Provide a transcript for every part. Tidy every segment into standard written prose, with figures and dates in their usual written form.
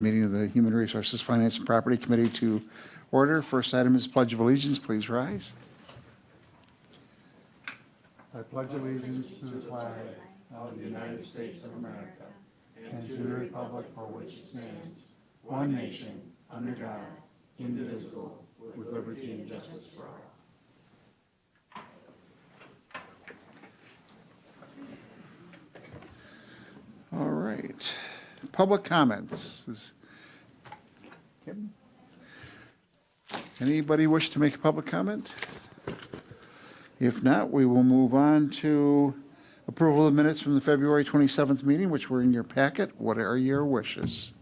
Meeting of the Human Resources, Finance, and Property Committee to order. First item is Pledge of Allegiance. Please rise. I pledge allegiance to the flag of the United States of America and to the republic for which it stands, one nation, under God, indivisible, with liberty and justice for all. All right. Public comments. Anybody wish to make a public comment? If not, we will move on to approval of the minutes from the February 27th meeting, which were in your packet. What are your wishes?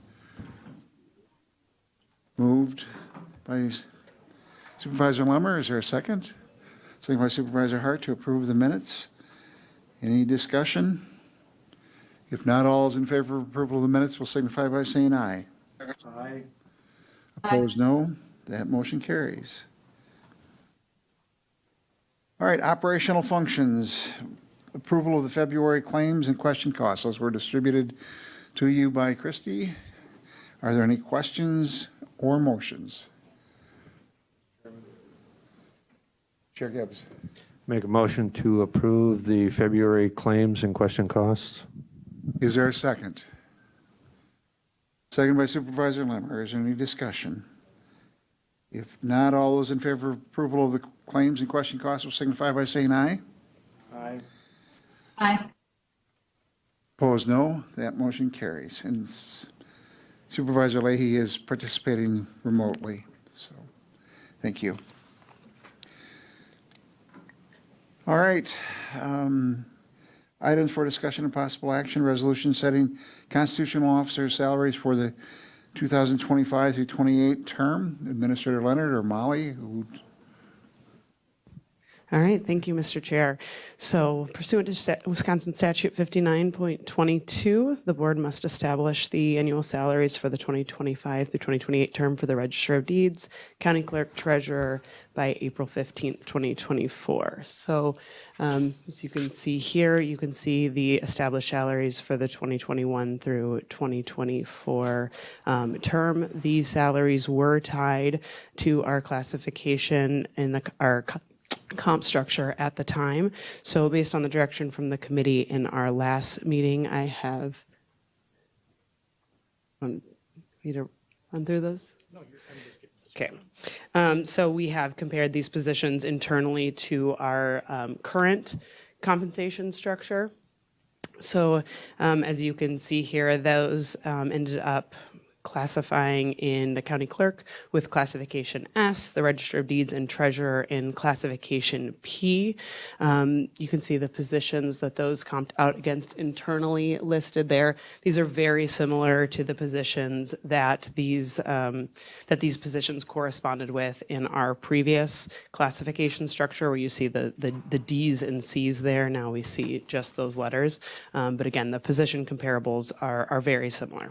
Moved by Supervisor Lummer. Is there a second? Second by Supervisor Hart to approve the minutes. Any discussion? If not, all is in favor of approval of the minutes will signify by saying aye. Aye. Opposed, no. That motion carries. All right, operational functions. Approval of the February claims and question costs. Those were distributed to you by Christie. Are there any questions or motions? Chair Gibbs. Make a motion to approve the February claims and question costs. Is there a second? Second by Supervisor Lemmer. Is there any discussion? If not, all those in favor of approval of the claims and question costs will signify by saying aye. Aye. Aye. Opposed, no. That motion carries. And Supervisor Leahy is participating remotely, so thank you. All right. Items for discussion and possible action, resolution setting constitutional officer salaries for the 2025 through 28 term. Administrator Leonard or Molly? All right, thank you, Mr. Chair. So pursuant to Wisconsin Statute 59.22, the board must establish the annual salaries for the 2025 through 2028 term for the Register of Deeds, County Clerk, Treasurer by April 15th, 2024. So as you can see here, you can see the established salaries for the 2021 through 2024 term. These salaries were tied to our classification in our comp structure at the time. So based on the direction from the committee in our last meeting, I have me to run through those? No, I'm just kidding. Okay. So we have compared these positions internally to our current compensation structure. So as you can see here, those ended up classifying in the county clerk with classification S, the Register of Deeds and Treasurer in classification P. You can see the positions that those comped out against internally listed there. These are very similar to the positions that these positions corresponded with in our previous classification structure, where you see the D's and C's there. Now we see just those letters. But again, the position comparables are very similar.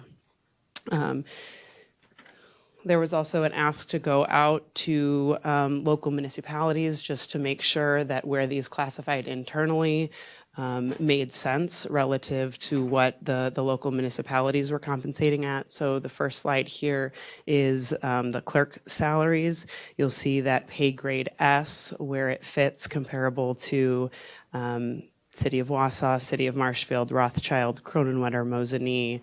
There was also an ask to go out to local municipalities just to make sure that where these classified internally made sense relative to what the local municipalities were compensating at. So the first slide here is the clerk salaries. You'll see that pay grade S, where it fits, comparable to City of Wausau, City of Marshfield, Rothschild, Cronenwetter, Mosinee,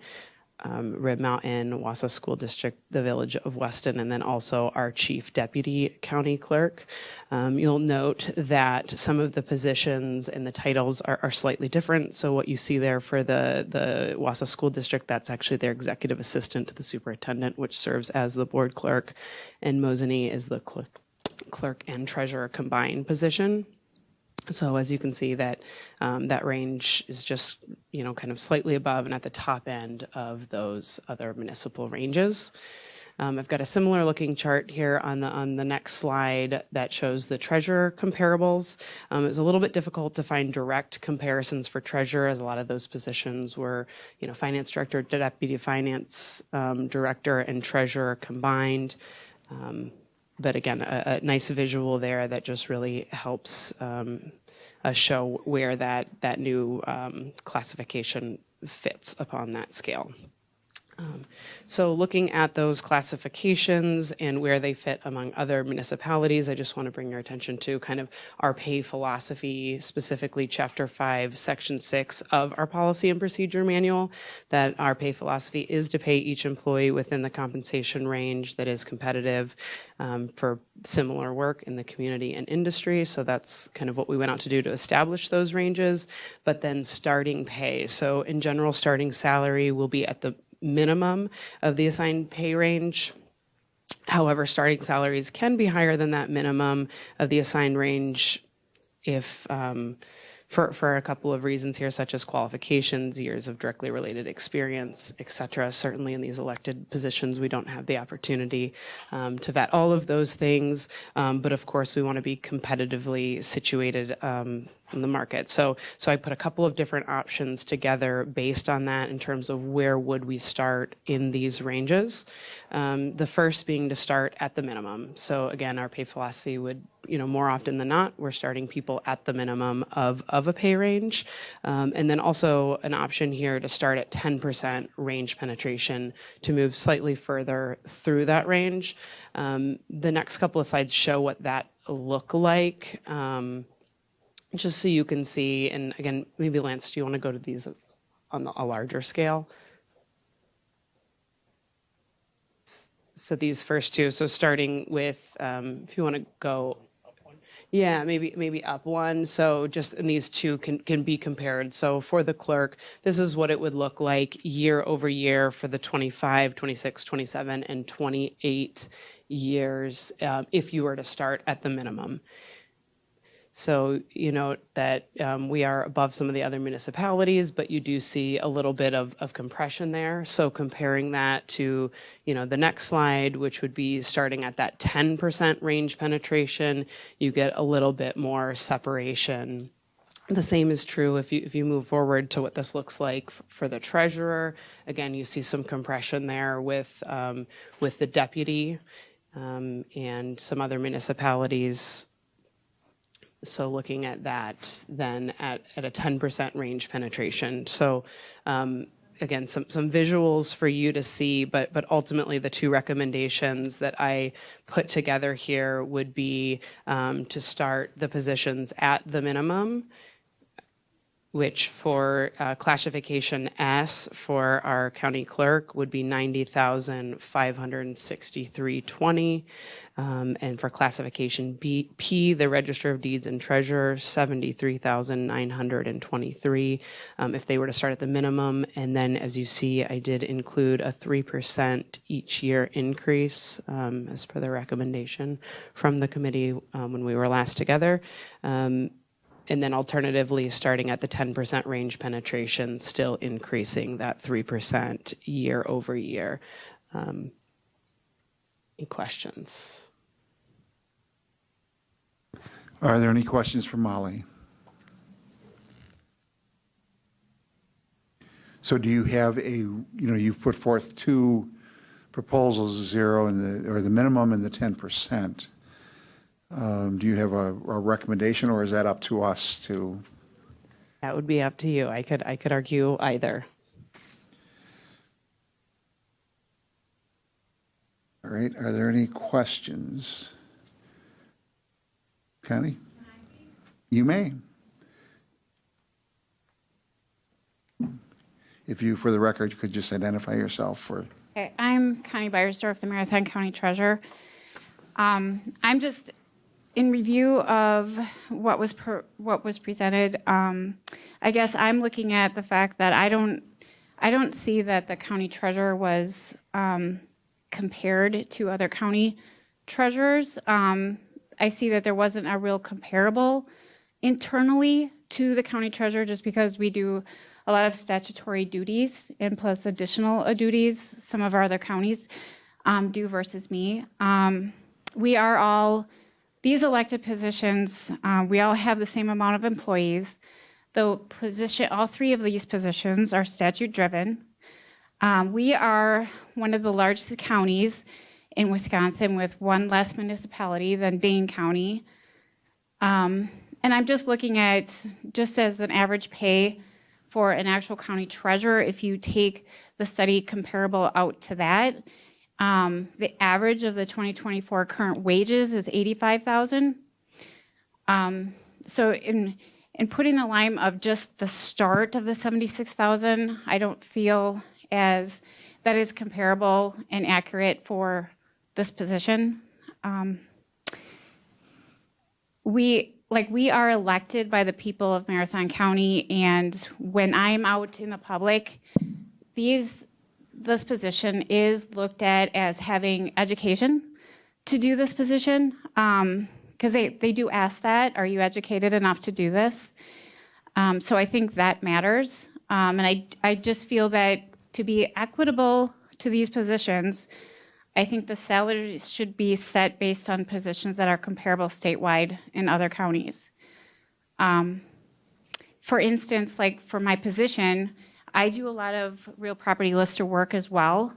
Rib Mountain, Wausau School District, the Village of Weston, and then also our Chief Deputy County Clerk. You'll note that some of the positions and the titles are slightly different. So what you see there for the Wausau School District, that's actually their Executive Assistant to the Superintendent, which serves as the Board Clerk, and Mosinee is the Clerk and Treasurer combined position. So as you can see, that that range is just, kind of slightly above and at the top end of those other municipal ranges. I've got a similar looking chart here on the next slide that shows the treasurer comparables. It was a little bit difficult to find direct comparisons for treasurer, as a lot of those positions were, finance director, deputy finance director, and treasurer combined. But again, a nice visual there that just really helps us show where that new classification fits upon that scale. So looking at those classifications and where they fit among other municipalities, I just want to bring your attention to kind of our pay philosophy, specifically Chapter 5, Section 6 of our Policy and Procedure Manual, that our pay philosophy is to pay each employee within the compensation range that is competitive for similar work in the community and industry. So that's kind of what we went out to do to establish those ranges. But then starting pay. So in general, starting salary will be at the minimum of the assigned pay range. However, starting salaries can be higher than that minimum of the assigned range if for a couple of reasons here, such as qualifications, years of directly related experience, et cetera. Certainly in these elected positions, we don't have the opportunity to vet all of those things. But of course, we want to be competitively situated in the market. So I put a couple of different options together based on that in terms of where would we start in these ranges. The first being to start at the minimum. So again, our pay philosophy would, more often than not, we're starting people at the minimum of a pay range. And then also an option here to start at 10% range penetration to move slightly further through that range. The next couple of slides show what that look like. Just so you can see, and again, maybe Lance, do you want to go to these on a larger scale? So these first two, so starting with, if you want to go, yeah, maybe up one. So just, and these two can be compared. So for the clerk, this is what it would look like year over year for the 25, 26, 27, and 28 years if you were to start at the minimum. So you note that we are above some of the other municipalities, but you do see a little bit of compression there. So comparing that to, the next slide, which would be starting at that 10% range penetration, you get a little bit more separation. The same is true if you move forward to what this looks like for the treasurer. Again, you see some compression there with the deputy and some other municipalities. So looking at that, then at a 10% range penetration. So again, some visuals for you to see, but ultimately the two recommendations that I put together here would be to start the positions at the minimum, which for classification S for our county clerk would be $90,563.20, and for classification P, the Register of Deeds and Treasurer, $73,923 if they were to start at the minimum. And then, as you see, I did include a 3% each year increase as per the recommendation from the committee when we were last together. And then alternatively, starting at the 10% range penetration, still increasing that 3% year over year. Any questions? Are there any questions for Molly? So do you have you've put forth two proposals, 0 and the minimum and the 10%. Do you have a recommendation, or is that up to us to? That would be up to you. I could argue either. All right. Are there any questions? Connie? You may. If you, for the record, could just identify yourself for. Okay, I'm Connie Beiersdorf, the Marathon County Treasurer. I'm just in review of what was presented. I guess I'm looking at the fact that I don't see that the county treasurer was compared to other county treasurers. I see that there wasn't a real comparable internally to the county treasurer, just because we do a lot of statutory duties and plus additional duties some of our other counties do versus me. We are all, these elected positions, we all have the same amount of employees. All three of these positions are statute driven. We are one of the largest counties in Wisconsin with one less municipality than Dane County. And I'm just looking at, just as an average pay for an actual county treasurer, if you take the study comparable out to that, the average of the 2024 current wages is $85,000. So in putting the line of just the start of the 76,000, I don't feel as that is comparable and accurate for this position. We are elected by the people of Marathon County, and when I'm out in the public, this position is looked at as having education to do this position, because they do ask that, are you educated enough to do this? So I think that matters, and I just feel that to be equitable to these positions, I think the salaries should be set based on positions that are comparable statewide in other counties. For instance, like for my position, I do a lot of real property lister work as well.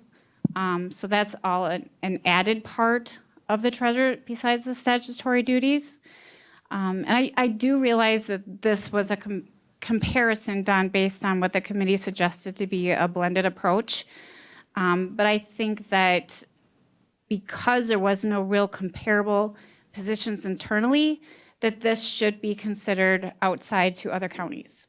So that's all an added part of the treasurer besides the statutory duties. And I do realize that this was a comparison done based on what the committee suggested to be a blended approach. But I think that because there was no real comparable positions internally, that this should be considered outside to other counties.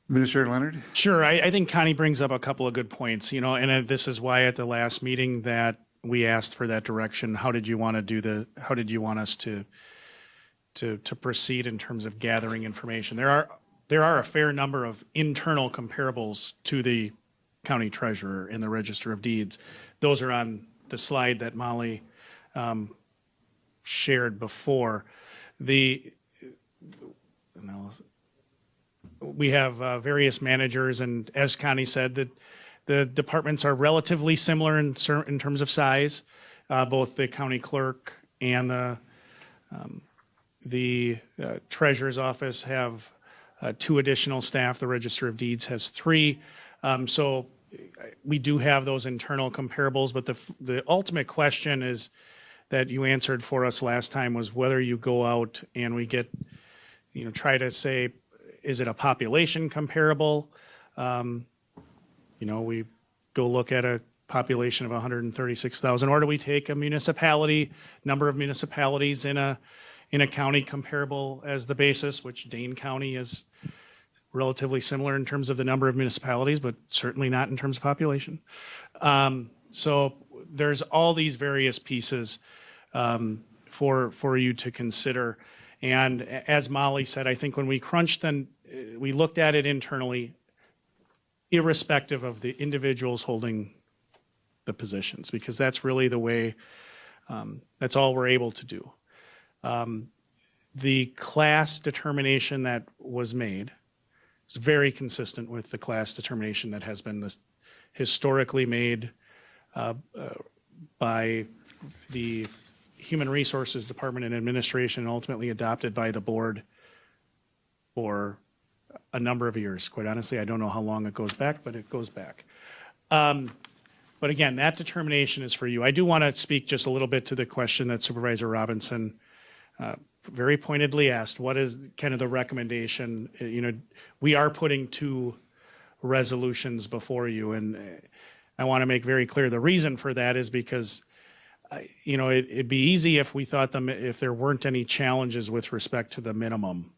Administrator Leonard? Sure. I think Connie brings up a couple of good points, and this is why at the last meeting that we asked for that direction. How did you want us to proceed in terms of gathering information? There are a fair number of internal comparables to the county treasurer in the Register of Deeds. Those are on the slide that Molly shared before. We have various managers, and as Connie said, the departments are relatively similar in terms of size. Both the county clerk and the treasurer's office have 2 additional staff. The Register of Deeds has 3. So we do have those internal comparables, but the ultimate question is that you answered for us last time was whether you go out and we get, try to say, is it a population comparable? We go look at a population of 136,000, or do we take a number of municipalities in a county comparable as the basis, which Dane County is relatively similar in terms of the number of municipalities, but certainly not in terms of population. So there's all these various pieces for you to consider. And as Molly said, I think when we crunched them, we looked at it internally, irrespective of the individuals holding the positions, because that's really the way, that's all we're able to do. The class determination that was made is very consistent with the class determination that has been historically made by the Human Resources Department and Administration, and ultimately adopted by the board for a number of years. Quite honestly, I don't know how long it goes back, but it goes back. But again, that determination is for you. I do want to speak just a little bit to the question that Supervisor Robinson very pointedly asked. What is kind of the recommendation? We are putting 2 resolutions before you, and I want to make very clear the reason for that is because it'd be easy if we thought if there weren't any challenges with respect to the minimum.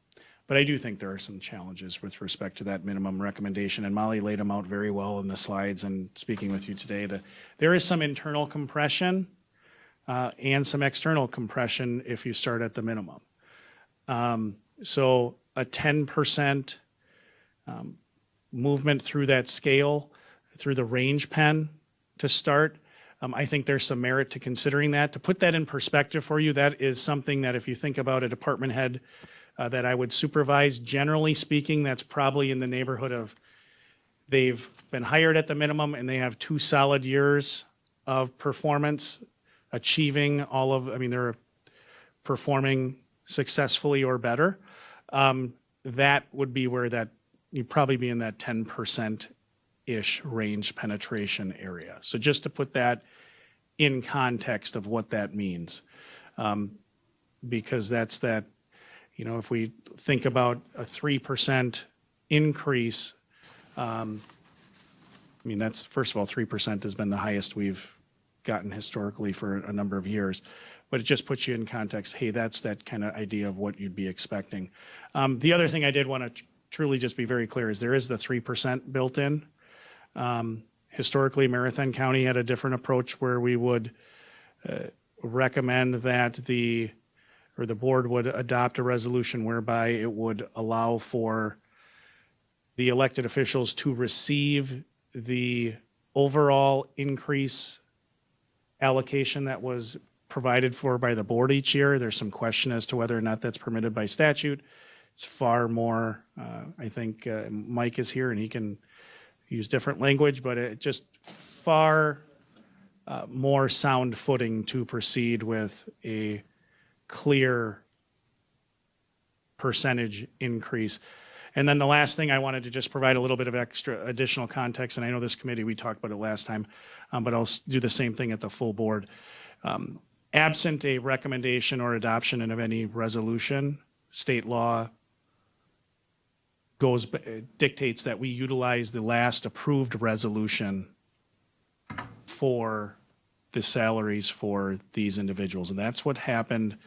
But I do think there are some challenges with respect to that minimum recommendation, and Molly laid them out very well in the slides and speaking with you today. There is some internal compression and some external compression if you start at the minimum. So a 10% movement through that scale, through the range pen to start, I think there's some merit to considering that. To put that in perspective for you, that is something that if you think about a department head that I would supervise, generally speaking, that's probably in the neighborhood of they've been hired at the minimum and they have 2 solid years of performance, achieving they're performing successfully or better. That would be where you'd probably be in that 10%-ish range penetration area. So just to put that in context of what that means. because that's that, if we think about a 3% increase, that's, first of all, 3% has been the highest we've gotten historically for a number of years. But it just puts you in context, hey, that's that kind of idea of what you'd be expecting. The other thing I did want to truly just be very clear is there is the 3% built in. Historically, Marathon County had a different approach where we would recommend that the board would adopt a resolution whereby it would allow for the elected officials to receive the overall increase allocation that was provided for by the board each year. There's some question as to whether or not that's permitted by statute. It's far more, I think Mike is here and he can use different language, but it just far more sound footing to proceed with a clear percentage increase. And then the last thing I wanted to just provide a little bit of extra additional context, and I know this committee, we talked about it last time, but I'll do the same thing at the full board. Absent a recommendation or adoption of any resolution, state law dictates that we utilize the last approved resolution for the salaries for these individuals. And that's what happened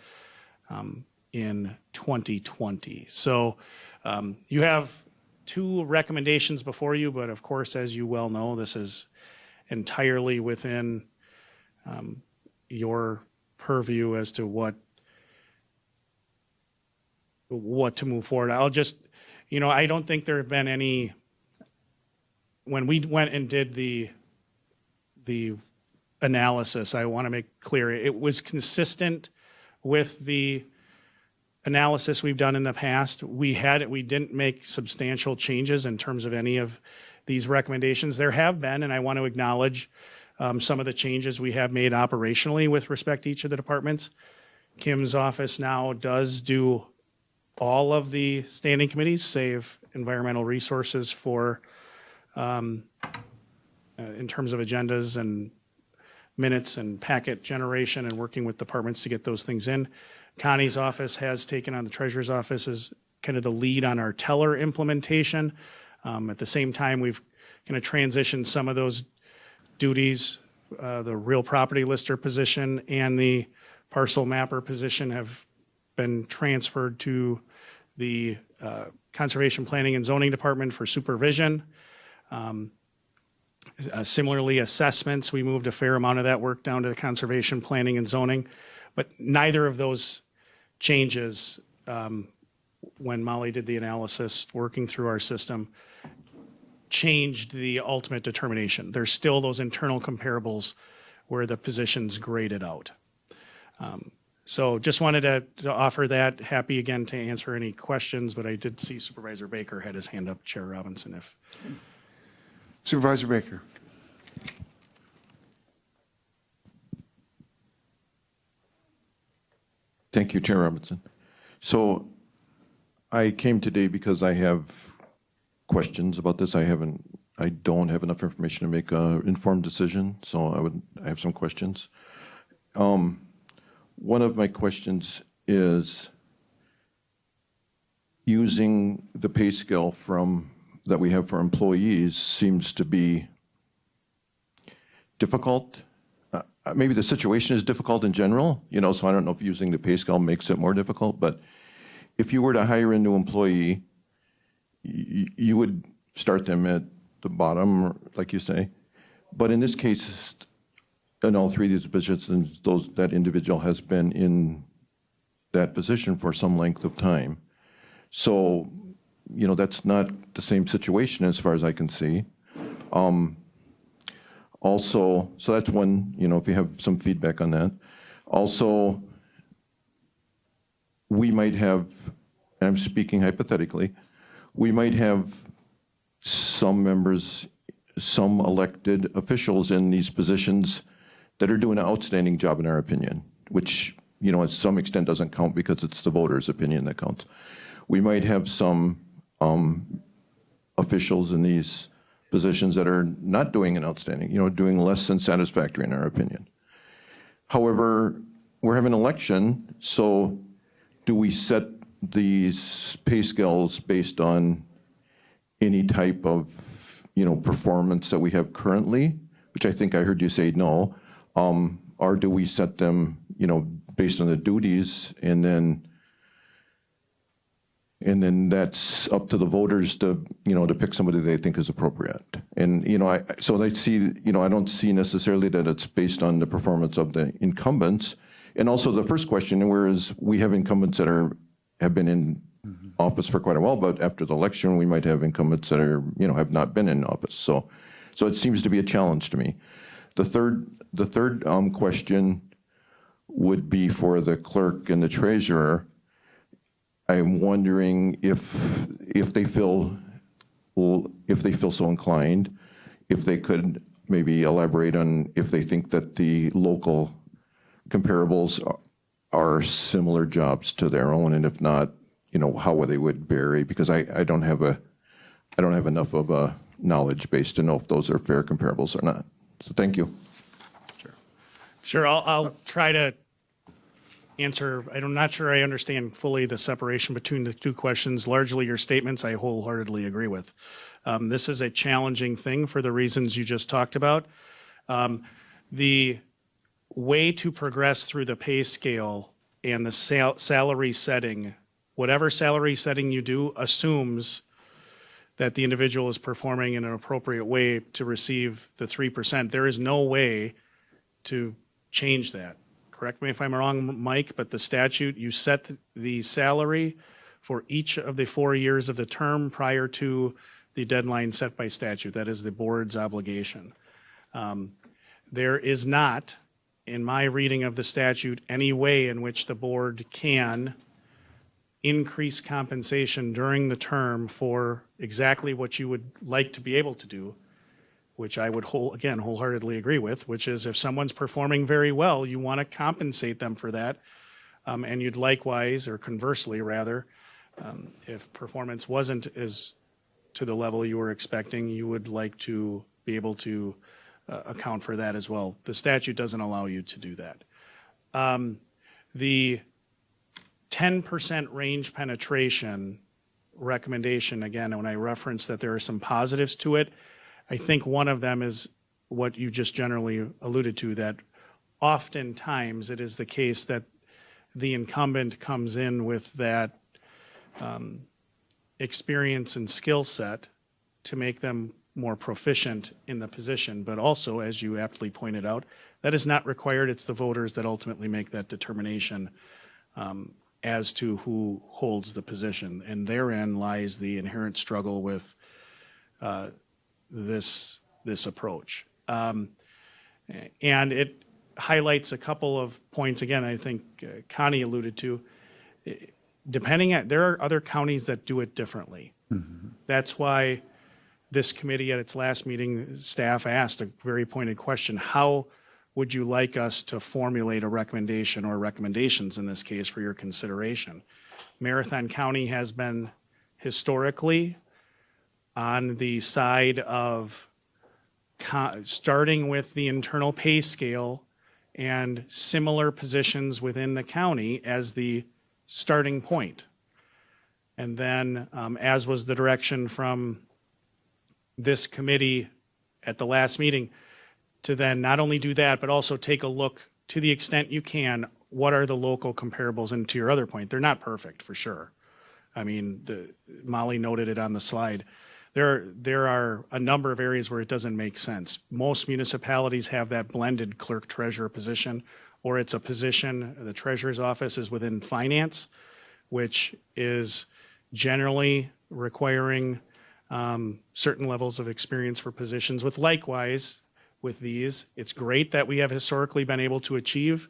in 2020. So you have two recommendations before you, but of course, as you well know, this is entirely within your purview as to what to move forward. I'll just, I don't think there have been any, when we went and did the analysis, I want to make clear, it was consistent with the analysis we've done in the past. We didn't make substantial changes in terms of any of these recommendations. There have been, and I want to acknowledge some of the changes we have made operationally with respect to each of the departments. Kim's office now does do all of the standing committees, save environmental resources for, in terms of agendas and minutes and packet generation and working with departments to get those things in. Connie's office has taken on the treasurer's office as kind of the lead on our teller implementation. At the same time, we've kind of transitioned some of those duties. The real property lister position and the parcel mapper position have been transferred to the Conservation Planning and Zoning Department for supervision. Similarly, assessments, we moved a fair amount of that work down to the Conservation Planning and Zoning, but neither of those changes, when Molly did the analysis working through our system, changed the ultimate determination. There's still those internal comparables where the positions graded out. So just wanted to offer that. Happy again to answer any questions, but I did see Supervisor Baker had his hand up, Chair Robinson, if. Supervisor Baker. Thank you, Chair Robinson. So I came today because I have questions about this. I don't have enough information to make an informed decision, so I have some questions. One of my questions is using the pay scale that we have for employees seems to be difficult. Maybe the situation is difficult in general, so I don't know if using the pay scale makes it more difficult, but if you were to hire a new employee, you would start them at the bottom, like you say. But in this case, in all three of these positions, that individual has been in that position for some length of time. So, that's not the same situation as far as I can see. Also, so that's one, if you have some feedback on that. Also, we might have, and I'm speaking hypothetically, we might have some members, some elected officials in these positions that are doing an outstanding job in our opinion, which, at some extent doesn't count because it's the voters' opinion that counts. We might have some officials in these positions that are not doing an outstanding, doing less than satisfactory in our opinion. However, we're having an election, so do we set these pay scales based on any type of, performance that we have currently, which I think I heard you say no, or do we set them, based on the duties, and then that's up to the voters to, to pick somebody they think is appropriate. And, so I see, I don't see necessarily that it's based on the performance of the incumbents. And also the first question, whereas we have incumbents that have been in office for quite a while, but after the election, we might have incumbents that have not been in office. So it seems to be a challenge to me. The third question would be for the clerk and the treasurer. I'm wondering if they feel so inclined, if they could maybe elaborate on if they think that the local comparables are similar jobs to their own, and if not, how they would vary, because I don't have enough of a knowledge base to know if those are fair comparables or not. So thank you. Sure, I'll try to answer. I'm not sure I understand fully the separation between the two questions. Largely your statements I wholeheartedly agree with. This is a challenging thing for the reasons you just talked about. The way to progress through the pay scale and the salary setting, whatever salary setting you do, assumes that the individual is performing in an appropriate way to receive the 3%. There is no way to change that. Correct me if I'm wrong, Mike, but the statute, you set the salary for each of the 4 years of the term prior to the deadline set by statute. That is the board's obligation. There is not, in my reading of the statute, any way in which the board can increase compensation during the term for exactly what you would like to be able to do, which I would wholeheartedly agree with, which is if someone's performing very well, you want to compensate them for that. And you'd likewise, or conversely rather, if performance wasn't as to the level you were expecting, you would like to be able to account for that as well. The statute doesn't allow you to do that. The 10% range penetration recommendation, again, when I reference that there are some positives to it, I think one of them is what you just generally alluded to, that oftentimes it is the case that the incumbent comes in with that experience and skill set to make them more proficient in the position. But also, as you aptly pointed out, that is not required. It's the voters that ultimately make that determination as to who holds the position. And therein lies the inherent struggle with this approach. And it highlights a couple of points, again, I think Connie alluded to. There are other counties that do it differently. Mm-hmm. That's why this committee at its last meeting, staff asked a very pointed question: how would you like us to formulate a recommendation, or recommendations in this case, for your consideration? Marathon County has been historically on the side of starting with the internal pay scale and similar positions within the county as the starting point. And then, as was the direction from this committee at the last meeting, to then not only do that, but also take a look, to the extent you can, what are the local comparables? And to your other point, they're not perfect, for sure. I mean, Molly noted it on the slide. There are a number of areas where it doesn't make sense. Most municipalities have that blended clerk-treasurer position, or it's a position, the treasurer's office is within finance, which is generally requiring certain levels of experience for positions. Likewise, with these, it's great that we have historically been able to achieve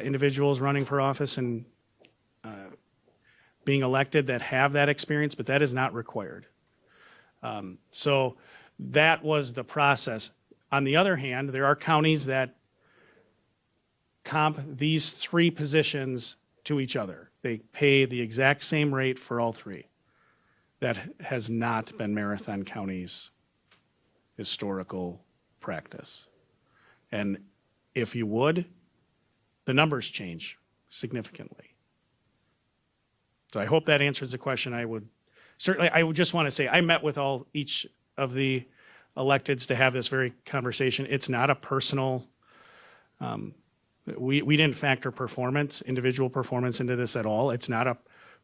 individuals running for office and being elected that have that experience, but that is not required. So that was the process. On the other hand, there are counties that comp these three positions to each other. They pay the exact same rate for all three. That has not been Marathon County's historical practice. And if you would, the numbers change significantly. So I hope that answers the question. I would just want to say, I met with each of the electeds to have this very conversation. It's not a personal, we didn't factor individual performance into this at all. It's not a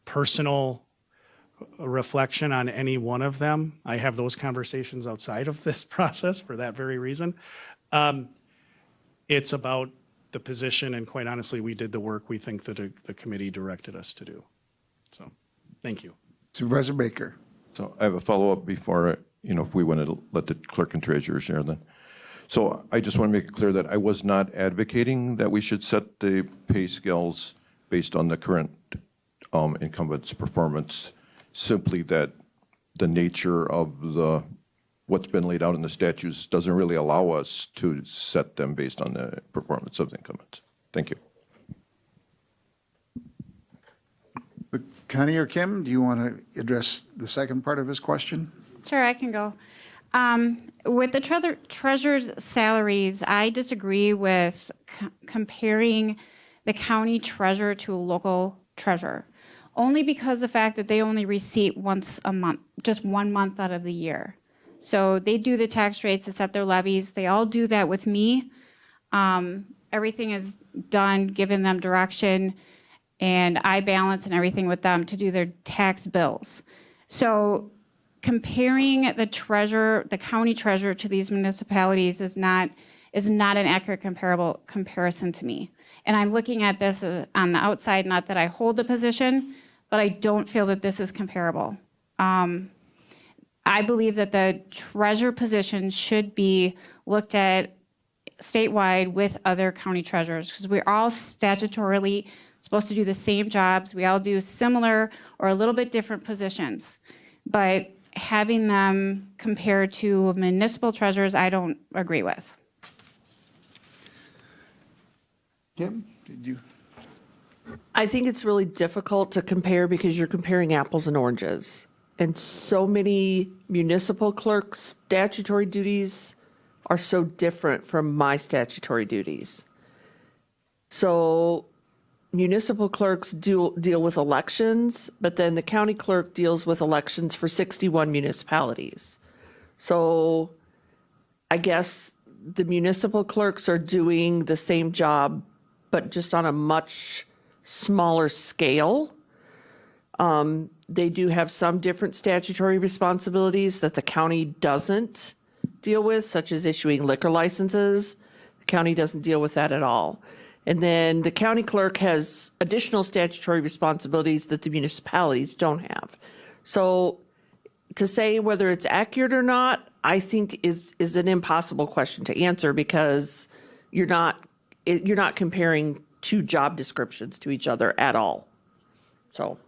personal reflection on any one of them. I have those conversations outside of this process for that very reason. It's about the position, and quite honestly, we did the work we think that the committee directed us to do. So, thank you. Supervisor Baker. So I have a follow-up before, if we want to let the clerk and treasurer share then. So I just want to make it clear that I was not advocating that we should set the pay scales based on the current incumbent's performance, simply that the nature of what's been laid out in the statutes doesn't really allow us to set them based on the performance of the incumbents. Thank you. Connie or Kim, do you want to address the second part of his question? Sure, I can go. With the treasurer's salaries, I disagree with comparing the county treasurer to a local treasurer, only because the fact that they only receipt once a month, just 1 month out of the year. So they do the tax rates, they set their levies, they all do that with me. Everything is done, giving them direction, and I balance and everything with them to do their tax bills. So comparing the county treasurer to these municipalities is not an accurate comparison to me. And I'm looking at this on the outside, not that I hold the position, but I don't feel that this is comparable. I believe that the treasurer position should be looked at statewide with other county treasurers, because we're all statutorily supposed to do the same jobs. We all do similar or a little bit different positions. But having them compared to municipal treasurers, I don't agree with. Kim, did you? I think it's really difficult to compare because you're comparing apples and oranges. And so many municipal clerks' statutory duties are so different from my statutory duties. So municipal clerks deal with elections, but then the county clerk deals with elections for 61 municipalities. So I guess the municipal clerks are doing the same job, but just on a much smaller scale. They do have some different statutory responsibilities that the county doesn't deal with, such as issuing liquor licenses. The county doesn't deal with that at all. And then the county clerk has additional statutory responsibilities that the municipalities don't have. So to say whether it's accurate or not, I think is an impossible question to answer, because you're not comparing two job descriptions to each other at all. So.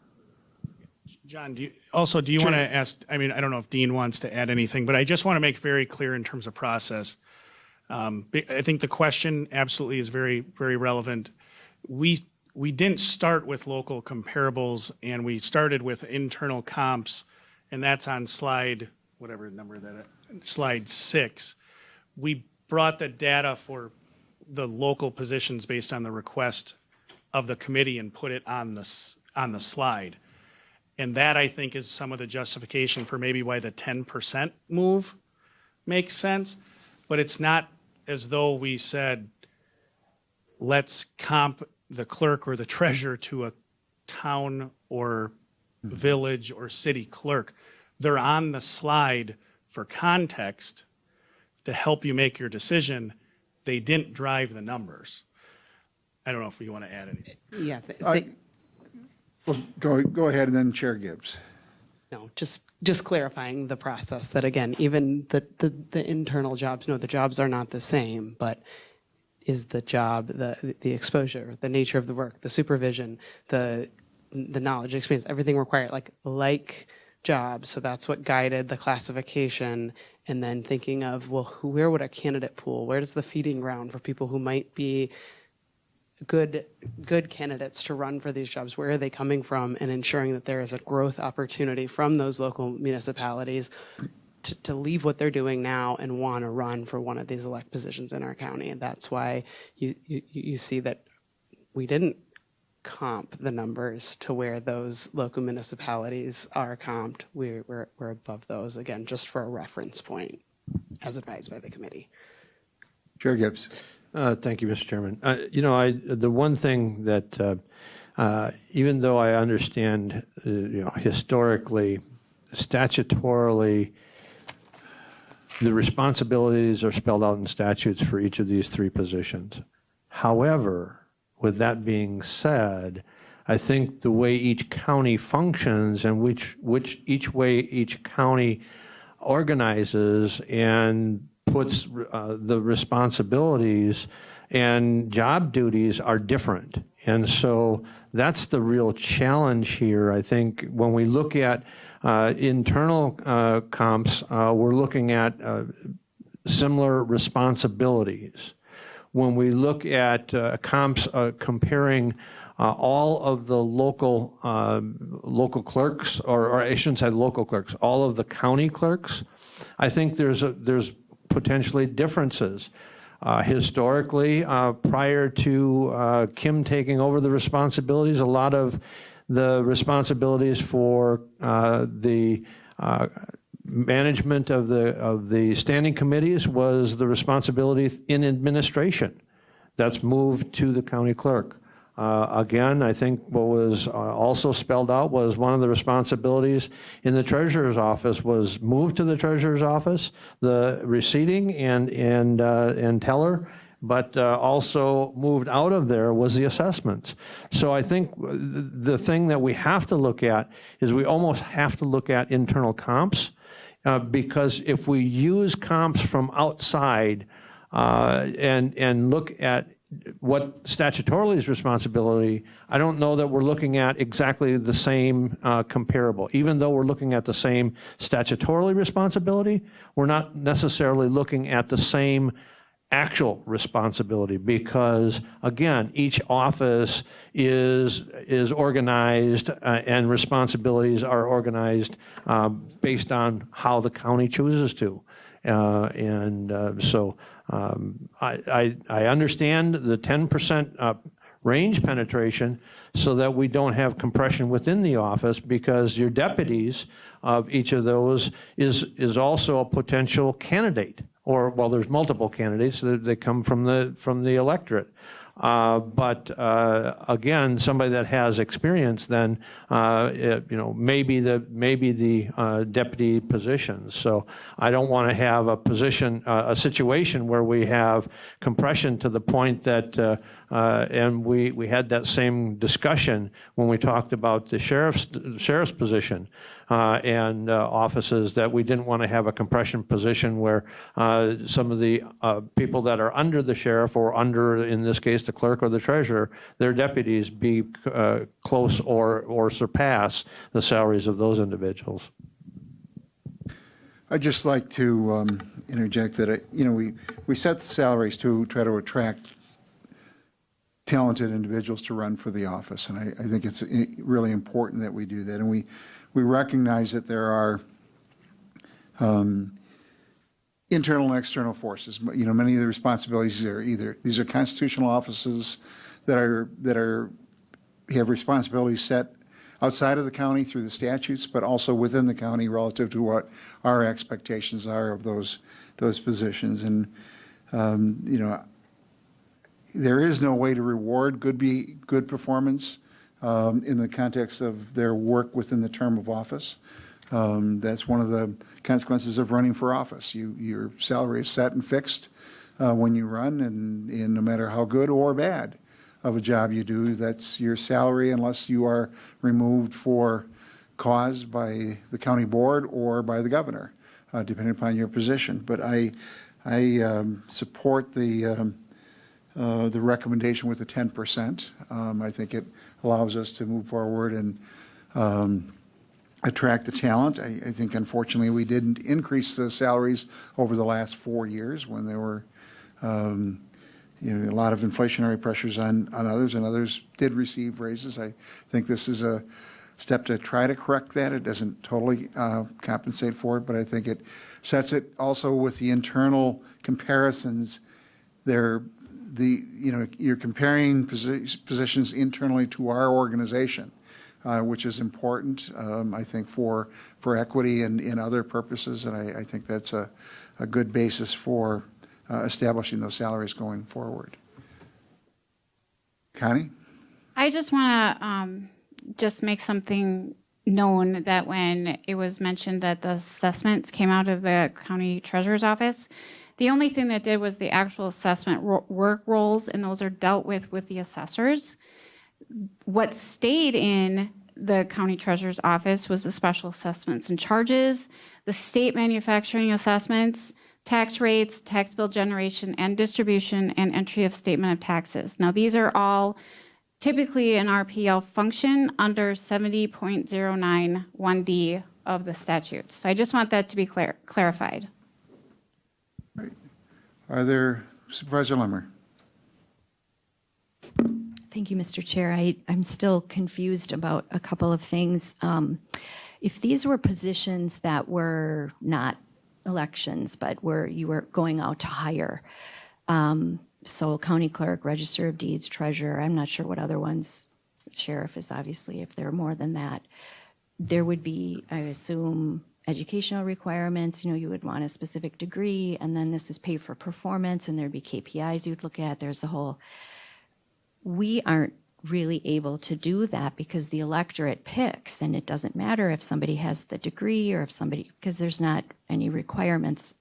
John, do you want to ask, I don't know if Dean wants to add anything, but I just want to make very clear in terms of process. I think the question absolutely is very, very relevant. We didn't start with local comparables, and we started with internal comps, and that's on slide 6. We brought the data for the local positions based on the request of the committee and put it on the slide. And that, I think, is some of the justification for maybe why the 10% move makes sense. But it's not as though we said, let's comp the clerk or the treasurer to a town or village or city clerk. They're on the slide for context to help you make your decision. They didn't drive the numbers. I don't know if you want to add anything. Yeah. Well, go ahead, and then Chair Gibbs. No, just clarifying the process that, again, even the internal jobs, no, the jobs are not the same, but is the job, the exposure, the nature of the work, the supervision, the knowledge, experience, everything required, like jobs. So that's what guided the classification. And then thinking of, well, where would a candidate pool, where does the feeding ground for people who might be good candidates to run for these jobs, where are they coming from, and ensuring that there is a growth opportunity from those local municipalities to leave what they're doing now and want to run for one of these elect positions in our county. And that's why you see that we didn't comp the numbers to where those local municipalities are comped. We're above those, again, just for a reference point, as advised by the committee. Chair Gibbs. Thank you, Mr. Chairman. The one thing that, even though I understand, historically, statutorily, the responsibilities are spelled out in statutes for each of these three positions. However, with that being said, I think the way each county functions and which each way each county organizes and puts the responsibilities and job duties are different. And so that's the real challenge here. I think when we look at internal comps, we're looking at similar responsibilities. When we look at comps comparing all of the local clerks, or I shouldn't say local clerks, all of the county clerks, I think there's potentially differences. Historically, prior to Kim taking over the responsibilities, a lot of the responsibilities for the management of the standing committees was the responsibility in administration. That's moved to the county clerk. Again, I think what was also spelled out was one of the responsibilities in the treasurer's office was moved to the treasurer's office, the receipting and teller, but also moved out of there was the assessments. So I think the thing that we have to look at is we almost have to look at internal comps, because if we use comps from outside and look at what statutorily is responsibility, I don't know that we're looking at exactly the same comparable. Even though we're looking at the same statutorily responsibility, we're not necessarily looking at the same actual responsibility, because again, each office is organized and responsibilities are organized based on how the county chooses to. So I understand the 10% range penetration so that we don't have compression within the office, because your deputies of each of those is also a potential candidate. Or, well, there's multiple candidates that come from the electorate. But again, somebody that has experience then, maybe the deputy positions. So I don't want to have a situation where we have compression to the point that, and we had that same discussion when we talked about the sheriff's position and offices, that we didn't want to have a compression position where some of the people that are under the sheriff, or under, in this case, the clerk or the treasurer, their deputies be close or surpass the salaries of those individuals. I'd just like to interject that, we set the salaries to try to attract talented individuals to run for the office, and I think it's really important that we do that. And we recognize that there are internal and external forces. Many of the responsibilities these are constitutional offices that have responsibilities set outside of the county through the statutes, but also within the county relative to what our expectations are of those positions. And there is no way to reward good performance in the context of their work within the term of office. That's one of the consequences of running for office. Your salary is set and fixed when you run, and no matter how good or bad of a job you do, that's your salary, unless you are removed for cause by the county board or by the governor, depending upon your position. But I support the recommendation with the 10%. I think it allows us to move forward and attract the talent. I think, unfortunately, we didn't increase the salaries over the last 4 years when there were a lot of inflationary pressures on others, and others did receive raises. I think this is a step to try to correct that. It doesn't totally compensate for it, but I think it sets it also with the internal comparisons. you're comparing positions internally to our organization, which is important, I think, for equity and in other purposes, and I think that's a good basis for establishing those salaries going forward. Connie? I just want to just make something known that when it was mentioned that the assessments came out of the county treasurer's office, the only thing that did was the actual assessment work roles, and those are dealt with the assessors. What stayed in the county treasurer's office was the special assessments and charges, the state manufacturing assessments, tax rates, tax bill generation and distribution, and entry of statement of taxes. Now, these are all typically an RPL function under 70.091D of the statute. So I just want that to be clarified. Are there, Supervisor Lummer? Thank you, Mr. Chair. I'm still confused about a couple of things. If these were positions that were not elections, but you were going out to hire, so county clerk, register of deeds, treasurer, I'm not sure what other ones, sheriff is obviously, if there are more than that, there would be, I assume, educational requirements. You would want a specific degree, and then this is paid for performance, and there'd be KPIs you'd look at. There's a whole, we aren't really able to do that because the electorate picks, and it doesn't matter if somebody has the degree or if somebody, because there's not any requirements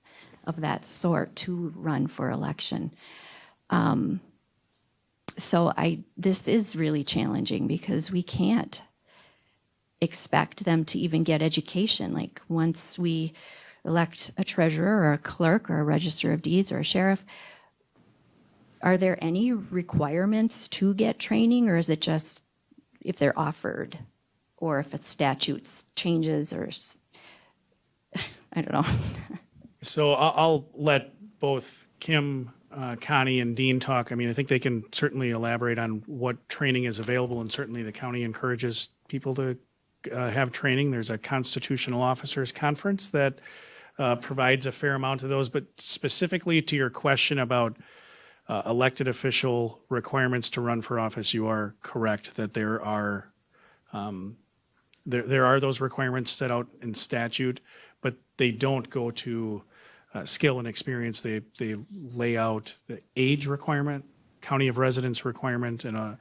of that sort to run for election. So this is really challenging because we can't expect them to even get education. Like once we elect a treasurer or a clerk or a register of deeds or a sheriff, are there any requirements to get training, or is it just if they're offered, or if it's statutes changes, or I don't know. So I'll let both Kim, Connie, and Dean talk. I mean, I think they can certainly elaborate on what training is available, and certainly the county encourages people to have training. There's a constitutional officers conference that provides a fair amount of those. But specifically to your question about elected official requirements to run for office, you are correct that there are those requirements set out in statute, but they don't go to skill and experience. They lay out the age requirement, county of residence requirement, and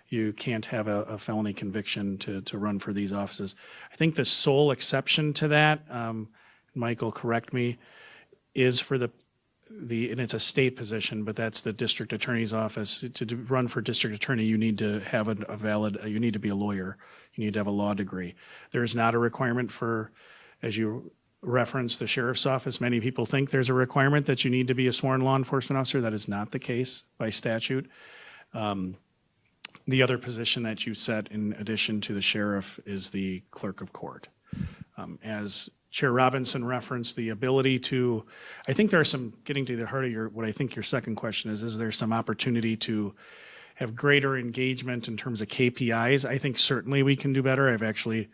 you can't have a felony conviction to run for these offices. I think the sole exception to that, Michael, correct me, is for and it's a state position, but that's the district attorney's office. To run for district attorney, you need to have you need to be a lawyer. You need to have a law degree. There is not a requirement for, as you referenced, the sheriff's office. Many people think there's a requirement that you need to be a sworn law enforcement officer. That is not the case by statute. The other position that you set in addition to the sheriff is the clerk of court. As Chair Robinson referenced, the ability to, I think there are some, getting to the heart of what I think your second question is there some opportunity to have greater engagement in terms of KPIs? I think certainly we can do better. I've actually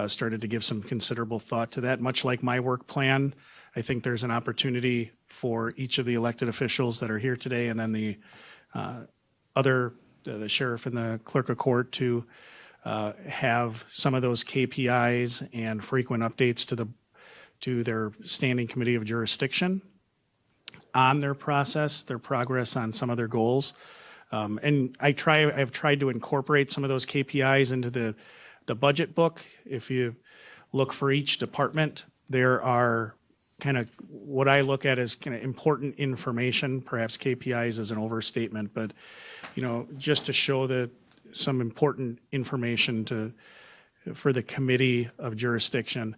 started to give some considerable thought to that. Much like my work plan, I think there's an opportunity for each of the elected officials that are here today, and then the the sheriff and the clerk of court to have some of those KPIs and frequent updates to their standing committee of jurisdiction on their process, their progress on some of their goals. And I've tried to incorporate some of those KPIs into the budget book. If you look for each department, there are kind of what I look at as kind of important information. Perhaps KPIs is an overstatement, but just to show some important information for the committee of jurisdiction.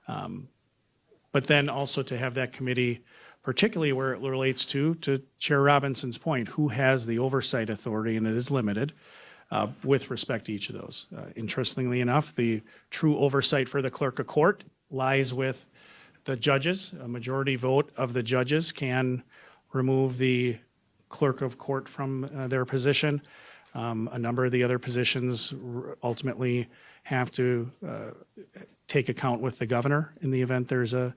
But then also to have that committee, particularly where it relates to Chair Robinson's point, who has the oversight authority, and it is limited, with respect to each of those. Interestingly enough, the true oversight for the clerk of court lies with the judges. A majority vote of the judges can remove the clerk of court from their position. A number of the other positions ultimately have to take account with the governor in the event there's a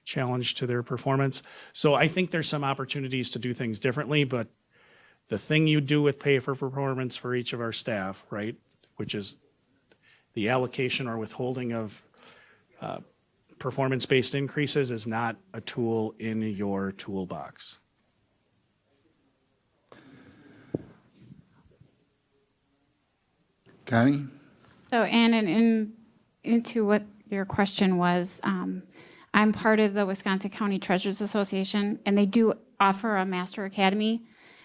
challenge to their performance. So I think there's some opportunities to do things differently, but the thing you do with pay for performance for each of our staff, right, which is the allocation or withholding of performance-based increases, is not a tool in your toolbox. Connie? So, Ann, into what your question was, I'm part of the Wisconsin County Treasurers Association, and they do offer a Master Academy,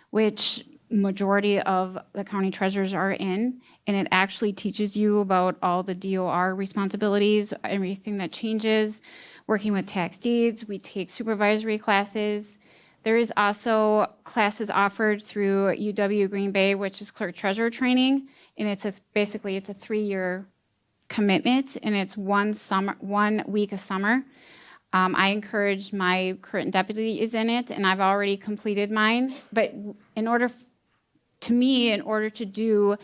which majority of the county treasurers are in, and it actually teaches you about all the DOR responsibilities, everything that changes, working with tax deeds. We take supervisory classes. There is also classes offered through UW Green Bay, which is clerk treasurer training, and basically it's a 3-year commitment, and it's 1 week of summer. I encourage, my current deputy is in it, and I've already completed mine. But in order to do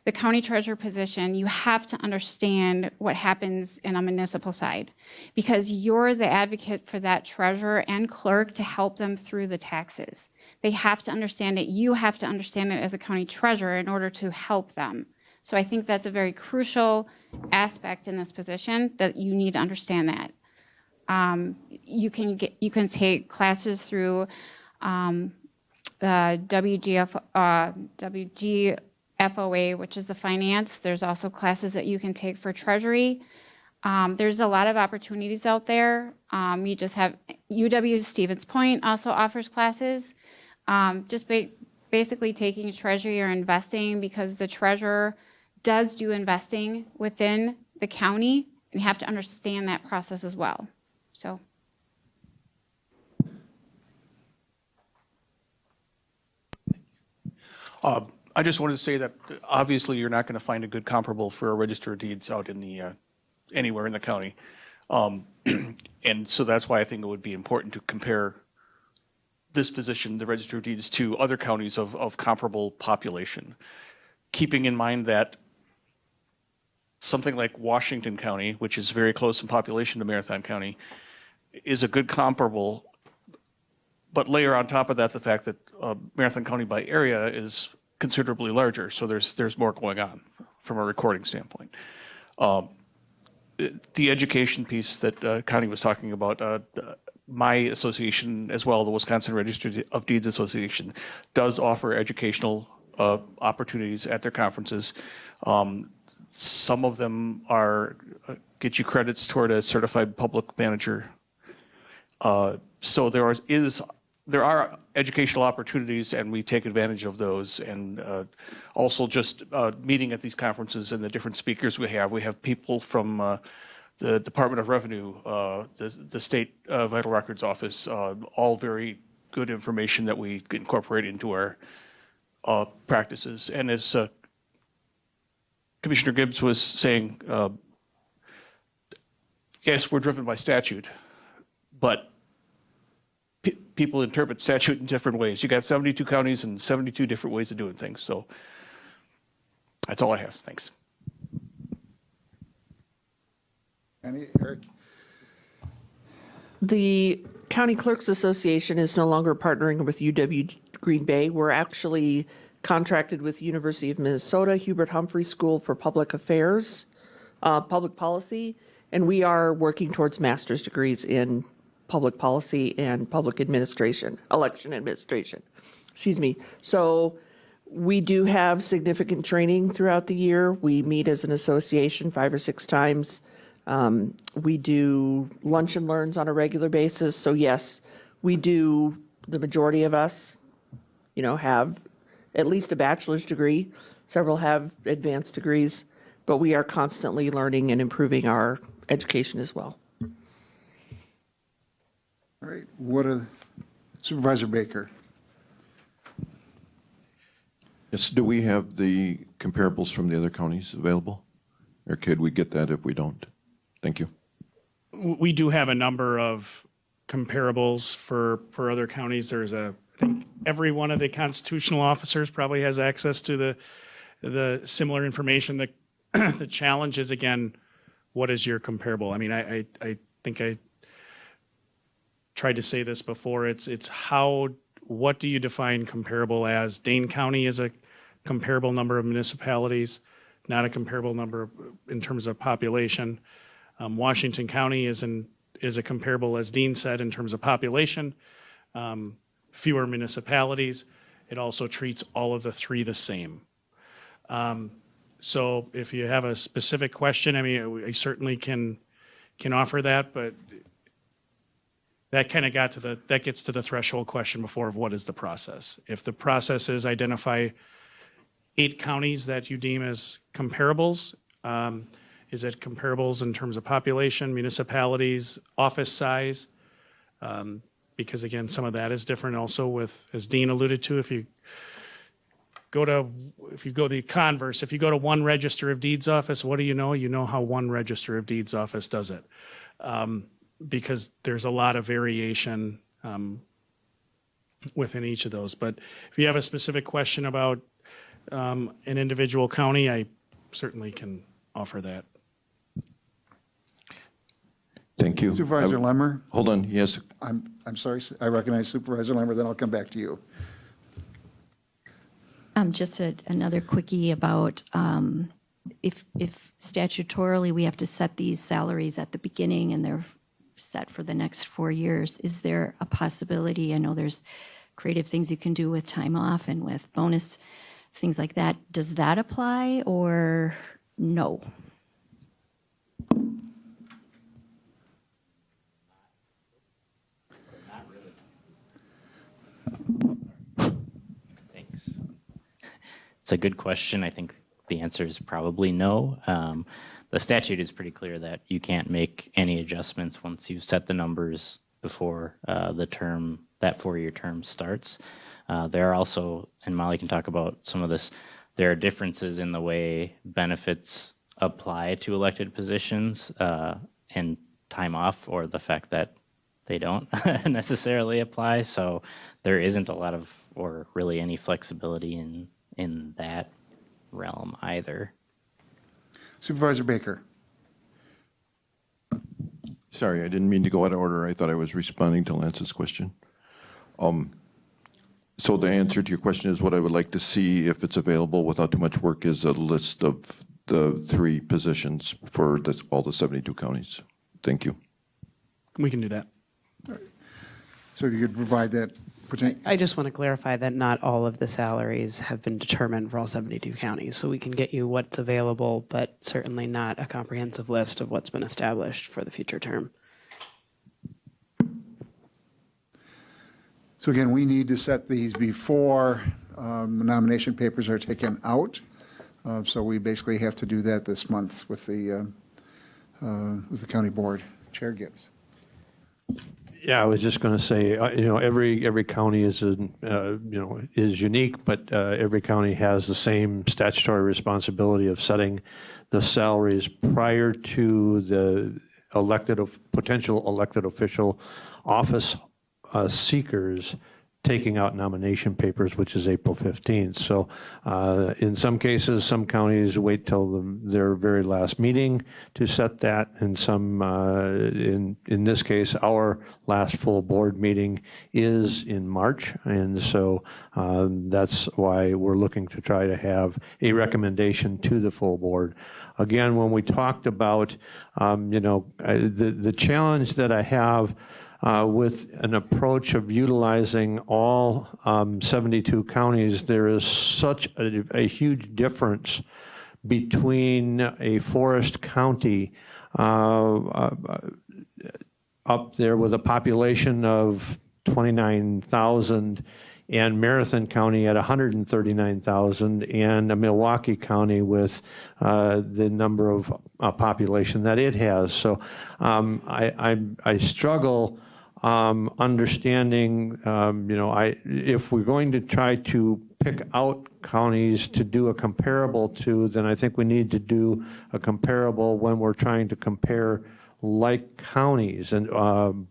the county treasurer position, you have to understand what happens in a municipal side, because you're the advocate for that treasurer and clerk to help them through the taxes. They have to understand it. You have to understand it as a county treasurer in order to help them. So I think that's a very crucial aspect in this position, that you need to understand that. You can take classes through WGFOA, which is the finance. There's also classes that you can take for treasury. There's a lot of opportunities out there. You just have UW Stevens Point also offers classes. Basically taking treasury or investing, because the treasurer does do investing within the county, and you have to understand that process as well. So. I just wanted to say that obviously you're not going to find a good comparable for a register of deeds out in the anywhere in the county, and so that's why I think it would be important to compare this position, the register of deeds, to other counties of comparable population, keeping in mind that something like Washington County, which is very close in population to Marathon County, is a good comparable. But layer on top of that the fact that Marathon County by area is considerably larger, so there's more going on from a recording standpoint. The education piece that Connie was talking about, my association as well, the Wisconsin Register of Deeds Association, does offer educational opportunities at their conferences. Some of them are get you credits toward a certified public manager. So there are educational opportunities, and we take advantage of those. And also just meeting at these conferences and the different speakers we have. We have people from the Department of Revenue, the State Vital Records Office, all very good information that we incorporate into our practices. And as Commissioner Gibbs was saying, yes, we're driven by statute, but people interpret statute in different ways. You got 72 counties and 72 different ways of doing things. So that's all I have. Thanks. Eric? The County Clerks Association is no longer partnering with UW Green Bay. We're actually contracted with University of Minnesota, Hubert Humphrey School for Public Affairs, Public Policy, and we are working towards master's degrees in public policy and public administration, election administration. Excuse me. So we do have significant training throughout the year. We meet as an association 5 or 6 times. We do lunch and learns on a regular basis. So yes, we do, the majority of us, have at least a bachelor's degree. Several have advanced degrees, but we are constantly learning and improving our education as well. All right, Supervisor Baker? Yes, do we have the comparables from the other counties available? Or could we get that if we don't? Thank you. We do have a number of comparables for other counties. I think every one of the constitutional officers probably has access to the similar information. The challenge is, again, what is your comparable? I mean, I think I tried to say this before. It's how what do you define comparable as? Dane County is a comparable number of municipalities, not a comparable number in terms of population. Washington County is a comparable, as Dean said, in terms of population, fewer municipalities. It also treats all of the three the same. So if you have a specific question, I mean, I certainly can offer that, but that kind of gets to the threshold question before of what is the process. If the process is identify 8 counties that you deem as comparables, is it comparables in terms of population, municipalities, office size? Because again, some of that is different also with, as Dean alluded to, if you go the converse, if you go to one register of deeds office, what do you know? You know how one register of deeds office does it. Because there's a lot of variation within each of those. But if you have a specific question about an individual county, I certainly can offer that. Thank you. Supervisor Lemmer? Hold on, yes. I'm sorry, I recognize Supervisor Lemmer, then I'll come back to you. Just another quickie about if statutorily we have to set these salaries at the beginning and they're set for the next 4 years, is there a possibility? I know there's creative things you can do with time off and with bonus, things like that. Does that apply or no? Thanks. It's a good question. I think the answer is probably no. The statute is pretty clear that you can't make any adjustments once you've set the numbers before the term, that 4-year term starts. There are also, and Molly can talk about some of this, there are differences in the way benefits apply to elected positions and time off, or the fact that they don't necessarily apply. So there isn't a lot of, or really any flexibility in that realm either. Supervisor Baker? Sorry, I didn't mean to go out of order. I thought I was responding to Lance's question. So the answer to your question is what I would like to see, if it's available without too much work, is a list of the 3 positions for all the 72 counties. Thank you. We can do that. So if you could provide that. I just want to clarify that not all of the salaries have been determined for all 72 counties. So we can get you what's available, but certainly not a comprehensive list of what's been established for the future term. So again, we need to set these before nomination papers are taken out. So we basically have to do that this month with the county board. Chair Gibbs. Yeah, I was just going to say, every county is, is unique, but every county has the same statutory responsibility of setting the salaries prior to the potential elected official office seekers taking out nomination papers, which is April 15th. So in some cases, some counties wait till their very last meeting to set that, and some, in this case, our last full board meeting is in March, and so that's why we're looking to try to have a recommendation to the full board. Again, when we talked about, the challenge that I have with an approach of utilizing all 72 counties, there is such a huge difference between a forest county up there with a population of 29,000 and Marathon County at 139,000 and a Milwaukee County with the number of population that it has. So I struggle understanding, if we're going to try to pick out counties to do a comparable to, then I think we need to do a comparable when we're trying to compare like counties. And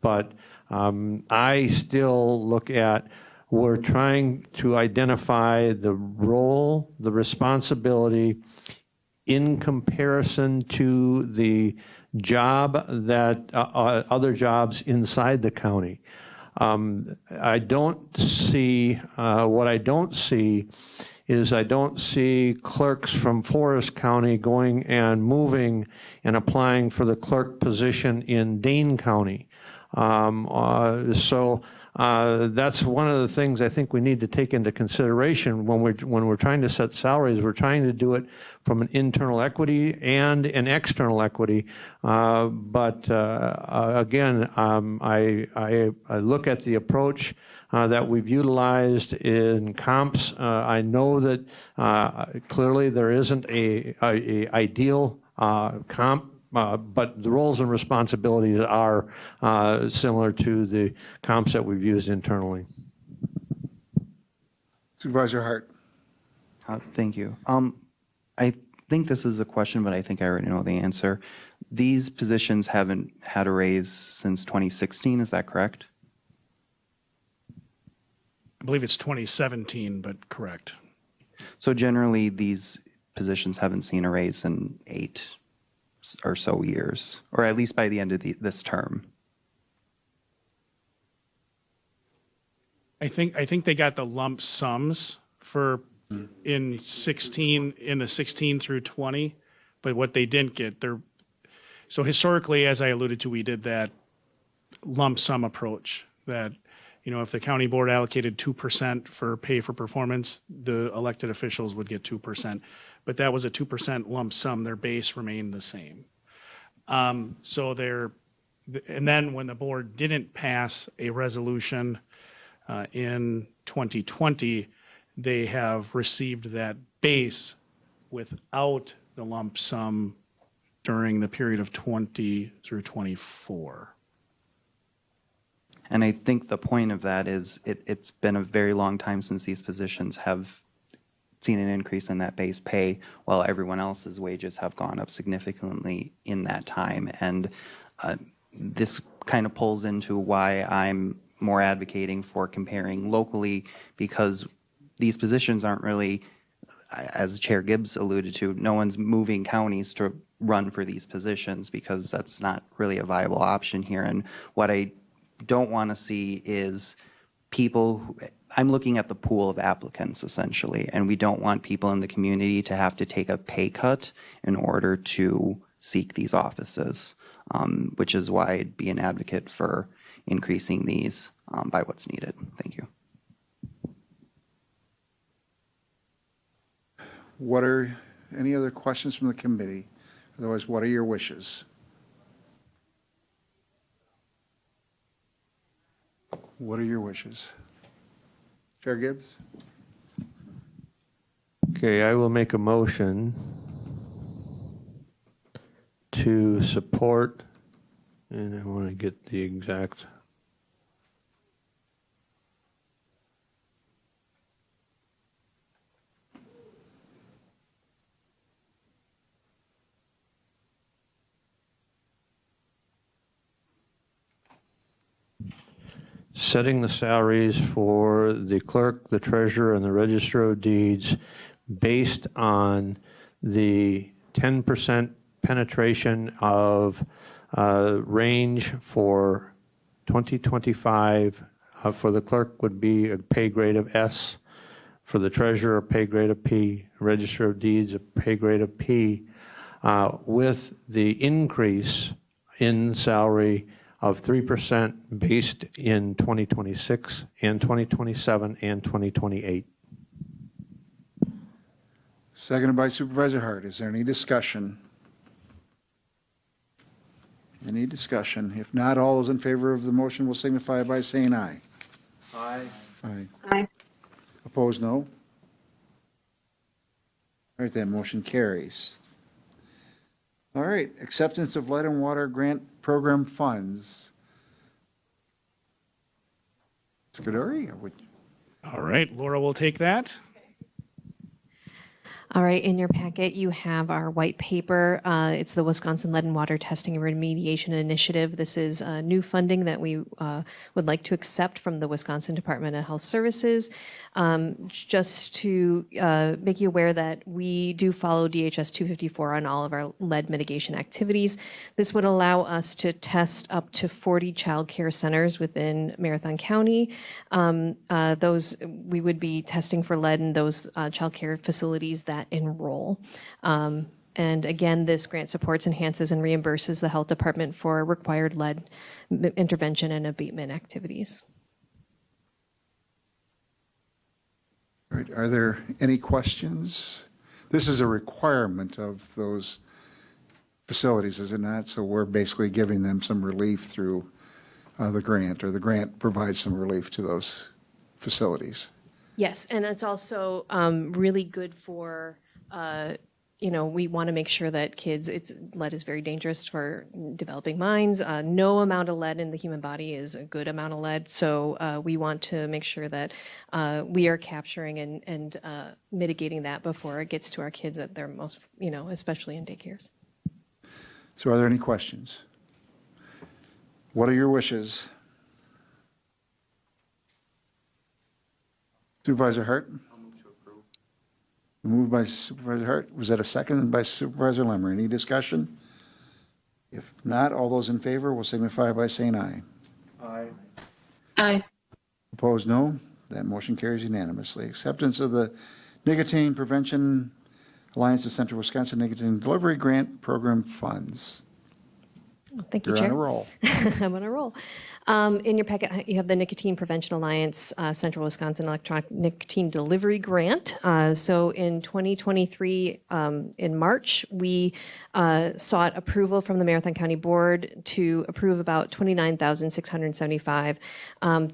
but I still look at, we're trying to identify the role, the responsibility in comparison to the job that other jobs inside the county. I don't see, what I don't see is I don't see clerks from Forest County going and moving and applying for the clerk position in Dane County. So that's one of the things I think we need to take into consideration when we're trying to set salaries. We're trying to do it from an internal equity and an external equity. But again, I look at the approach that we've utilized in comps. I know that clearly there isn't a ideal comp. But the roles and responsibilities are similar to the comps that we've used internally. Supervisor Hart. Thank you. I think this is a question, but I think I already know the answer. These positions haven't had a raise since 2016, is that correct? I believe it's 2017, but correct. So generally, these positions haven't seen a raise in 8 or so years, or at least by the end of this term. I think they got the lump sums for in the 16 through 20, but what they didn't get, so historically, as I alluded to, we did that lump sum approach that, if the county board allocated 2% for pay for performance, the elected officials would get 2%. But that was a 2% lump sum. Their base remained the same. And then when the board didn't pass a resolution in 2020, they have received that base without the lump sum during the period of 20 through 24. And I think the point of that is it's been a very long time since these positions have seen an increase in that base pay, while everyone else's wages have gone up significantly in that time. And this kind of pulls into why I'm more advocating for comparing locally, because these positions aren't really, as Chair Gibbs alluded to, no one's moving counties to run for these positions because that's not really a viable option here. And what I don't want to see is people I'm looking at the pool of applicants essentially, and we don't want people in the community to have to take a pay cut in order to seek these offices, which is why I'd be an advocate for increasing these by what's needed. Thank you. What are any other questions from the committee? Otherwise, what are your wishes? What are your wishes? Chair Gibbs? Okay, I will make a motion to support, and I want to get the exact. Setting the salaries for the clerk, the treasurer, and the register of deeds based on the 10% penetration of range for 2025. For the clerk would be a pay grade of S. For the treasurer, a pay grade of P. Register of deeds, a pay grade of P. With the increase in salary of 3% based in 2026 and 2027 and 2028. Seconded by Supervisor Hart. Is there any discussion? Any discussion? If not, all those in favor of the motion will signify by saying aye. Aye. Aye. Aye. Opposed, no? All right, that motion carries. All right, acceptance of lead and water grant program funds. Scuderi, All right, Laura will take that. All right, in your packet, you have our white paper. It's the Wisconsin Lead and Water Testing and Remediation Initiative. This is new funding that we would like to accept from the Wisconsin Department of Health Services. Just to make you aware that we do follow DHS 254 on all of our lead mitigation activities. This would allow us to test up to 40 child care centers within Marathon County. Those we would be testing for lead in those child care facilities that enroll. And again, this grant supports, enhances, and reimburses the health department for required lead intervention and abatement activities. All right, are there any questions? This is a requirement of those facilities, is it not? So we're basically giving them some relief through the grant, or the grant provides some relief to those facilities. Yes, and it's also really good for, we want to make sure that kids, lead is very dangerous for developing minds. No amount of lead in the human body is a good amount of lead. So we want to make sure that we are capturing and mitigating that before it gets to our kids at their most, especially in daycares. So are there any questions? What are your wishes? Supervisor Hart? I'll move to approve. Moved by Supervisor Hart. Was that a second by Supervisor Lemmer? Any discussion? If not, all those in favor will signify by saying aye. Aye. Aye. Opposed, no. That motion carries unanimously. Acceptance of the Nicotine Prevention Alliance of Central Wisconsin Nicotine Delivery Grant Program funds. Thank you, You're Chair. on a roll. I'm on a roll. In your packet, you have the Nicotine Prevention Alliance Central Wisconsin Electronic Nicotine Delivery Grant. So in 2023, in March, we sought approval from the Marathon County Board to approve about $29,675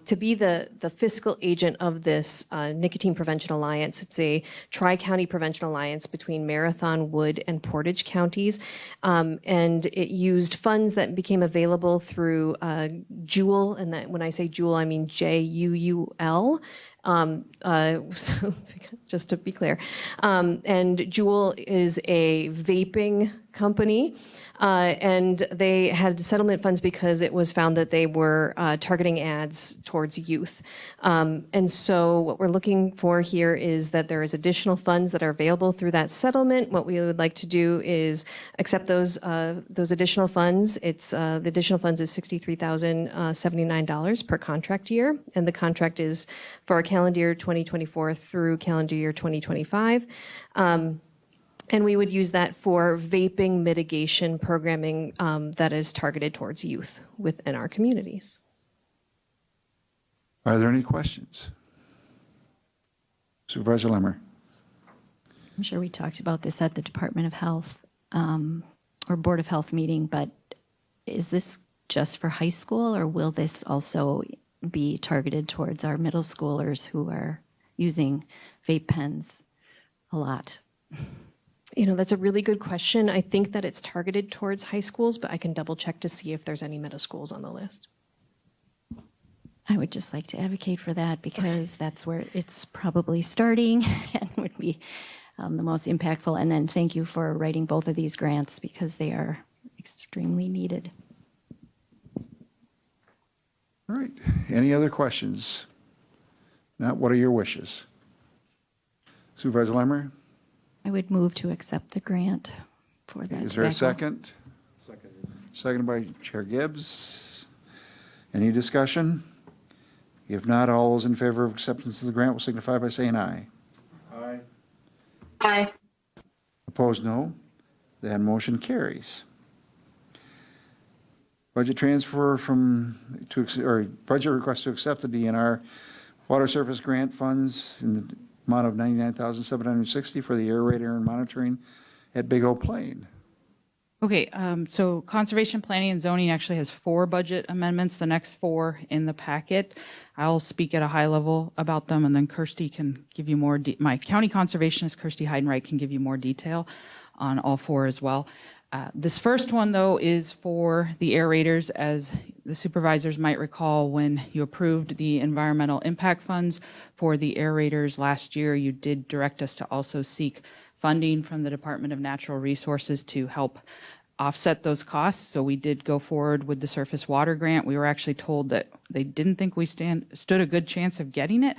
to be the fiscal agent of this Nicotine Prevention Alliance. It's a tri-county prevention alliance between Marathon, Wood, and Portage counties, and it used funds that became available through JUUL, and that when I say JUUL, I mean JUUL. So just to be clear, and JUUL is a vaping company, and they had settlement funds because it was found that they were targeting ads towards youth. And so what we're looking for here is that there is additional funds that are available through that settlement. What we would like to do is accept those additional funds. It's the additional funds is $63,079 per contract year, and the contract is for a calendar year 2024 through calendar year 2025. And we would use that for vaping mitigation programming that is targeted towards youth within our communities. Are there any questions? Supervisor Lemmer. I'm sure we talked about this at the Department of Health or Board of Health meeting, but is this just for high school, or will this also be targeted towards our middle schoolers who are using vape pens a lot? That's a really good question. I think that it's targeted towards high schools, but I can double check to see if there's any middle schools on the list. I would just like to advocate for that because that's where it's probably starting and would be the most impactful. And then thank you for writing both of these grants because they are extremely needed. All right. Any other questions? Not, what are your wishes? Supervisor Lemmer? I would move to accept the grant for that. Is there a tobacco. second? Seconded by Chair Gibbs. Any discussion? If not, all those in favor of acceptance of the grant will signify by saying aye. Aye. Aye. Opposed, no. That motion carries. Budget transfer budget request to accept the DNR water surface grant funds in the amount of $99,760 for the aerator and monitoring at Big O Plain. Okay, so Conservation Planning and Zoning actually has 4 budget amendments, the next 4 in the packet. I'll speak at a high level about them, and then Kirsty can give you more, my county conservationist, Kirsty Heidenreich, can give you more detail on all 4 as well. This first one, though, is for the aerators. As the supervisors might recall, when you approved the environmental impact funds for the aerators last year, you did direct us to also seek funding from the Department of Natural Resources to help offset those costs. So we did go forward with the surface water grant. We were actually told that they didn't think we stood a good chance of getting it,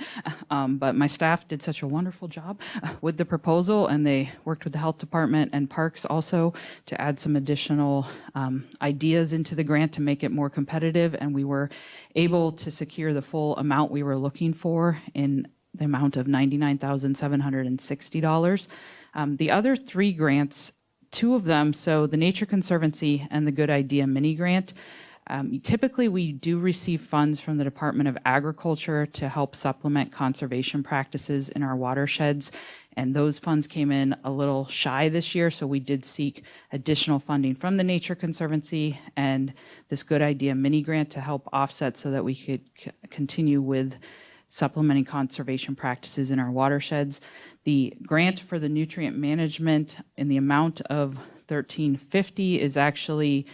but my staff did such a wonderful job with the proposal, and they worked with the health department and parks also to add some additional ideas into the grant to make it more competitive, and we were able to secure the full amount we were looking for in the amount of $99,760. The other three grants, two of them, so the Nature Conservancy and the Good Idea Mini Grant, typically we do receive funds from the Department of Agriculture to help supplement conservation practices in our watersheds, and those funds came in a little shy this year, so we did seek additional funding from the Nature Conservancy and this Good Idea Mini Grant to help offset so that we could continue with supplementing conservation practices in our watersheds. The grant for the nutrient management in the amount of $1,350 is actually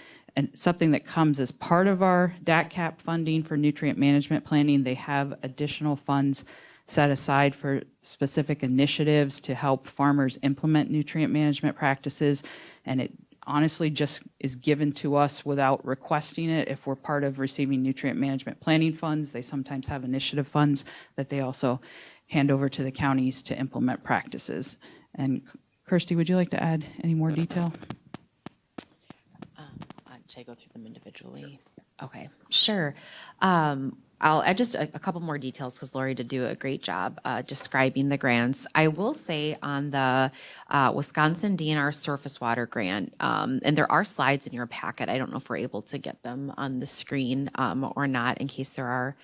something that comes as part of our DATCAP funding for nutrient management planning. They have additional funds set aside for specific initiatives to help farmers implement nutrient management practices, and it honestly just is given to us without requesting it. If we're part of receiving nutrient management planning funds, they sometimes have initiative funds that they also hand over to the counties to implement practices. And Kirsty, would you like to add any more detail? Should I go through them individually? Okay, sure. I'll add just a couple more details because Lori did do a great job describing the grants. I will say on the Wisconsin DNR Surface Water Grant, and there are slides in your packet. I don't know if we're able to get them on the screen or not in case there are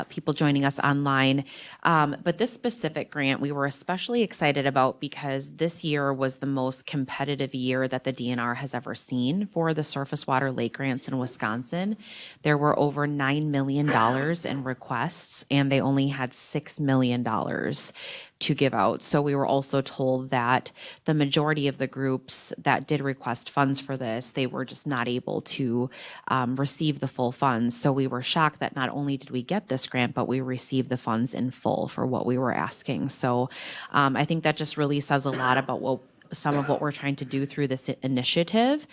people joining us online. But this specific grant we were especially excited about because this year was the most competitive year that the DNR has ever seen for the surface water lake grants in Wisconsin. There were over $9 million in requests, and they only had $6 million to give out. So we were also told that the majority of the groups that did request funds for this, they were just not able to receive the full funds. So we were shocked that not only did we get this grant, but we received the funds in full for what we were asking. So I think that just really says a lot about some of what we're trying to do through this initiative.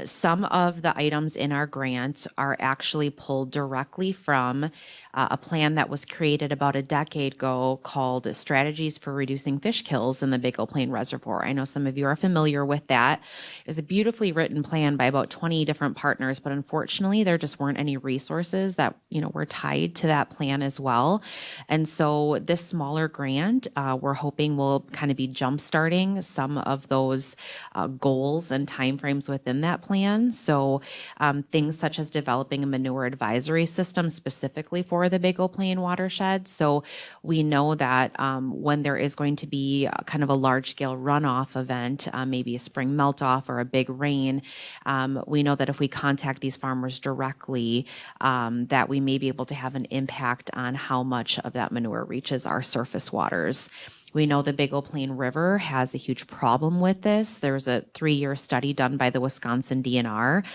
Some of the items in our grant are actually pulled directly from a plan that was created about a decade ago called Strategies for Reducing Fish Kills in the Big Old Plain Reservoir. I know some of you are familiar with that. It was a beautifully written plan by about 20 different partners, but unfortunately there just weren't any resources that were tied to that plan as well. And so this smaller grant, we're hoping will kind of be jump-starting some of those goals and timeframes within that plan. So things such as developing a manure advisory system specifically for the Big Old Plain watershed. So we know that when there is going to be kind of a large-scale runoff event, maybe a spring melt-off or a big rain, we know that if we contact these farmers directly, that we may be able to have an impact on how much of that manure reaches our surface waters. We know the Big Old Plain River has a huge problem with this. There was a 3-year study done by the Wisconsin DNR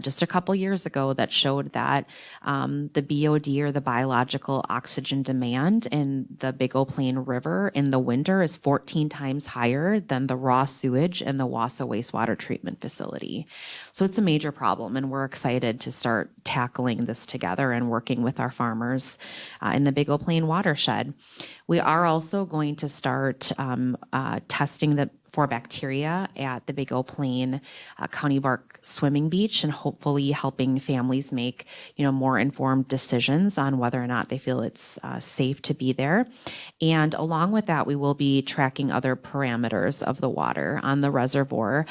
just a couple years ago that showed that the BOD, or the biological oxygen demand in the Big Old Plain River in the winter, is 14 times higher than the raw sewage in the Wausau wastewater treatment facility. So it's a major problem, and we're excited to start tackling this together and working with our farmers in the Big Old Plain watershed. We are also going to start testing for bacteria at the Big Old Plain County Bark Swimming Beach, and hopefully helping families make more informed decisions on whether or not they feel it's safe to be there. And along with that, we will be tracking other parameters of the water on the reservoir.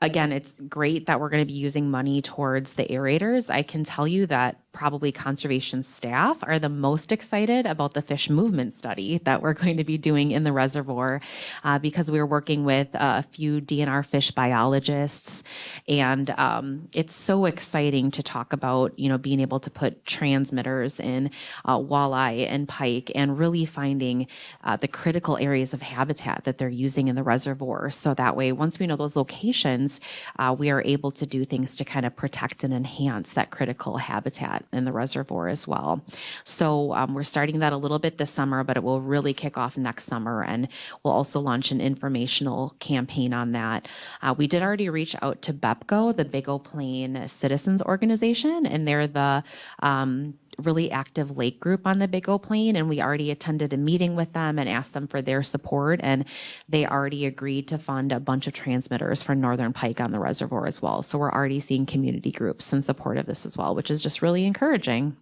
Again, it's great that we're going to be using money towards the aerators. I can tell you that probably conservation staff are the most excited about the fish movement study that we're going to be doing in the reservoir because we're working with a few DNR fish biologists, and it's so exciting to talk about being able to put transmitters in walleye and pike and really finding the critical areas of habitat that they're using in the reservoir. So that way, once we know those locations, we are able to do things to kind of protect and enhance that critical habitat. grant in the reservoir as well. So we're starting that a little bit this summer, but it will really kick off next summer, and we'll also launch an informational campaign on that. We did already reach out to BEPCO, the Big O Plain Citizens Organization, and they're the really active lake group on the Big O Plain, and we already attended a meeting with them and asked them for their support, and they already agreed to fund a bunch of transmitters for Northern Pike on the reservoir as well. So we're already seeing community groups in support of this as well, which is just really encouraging.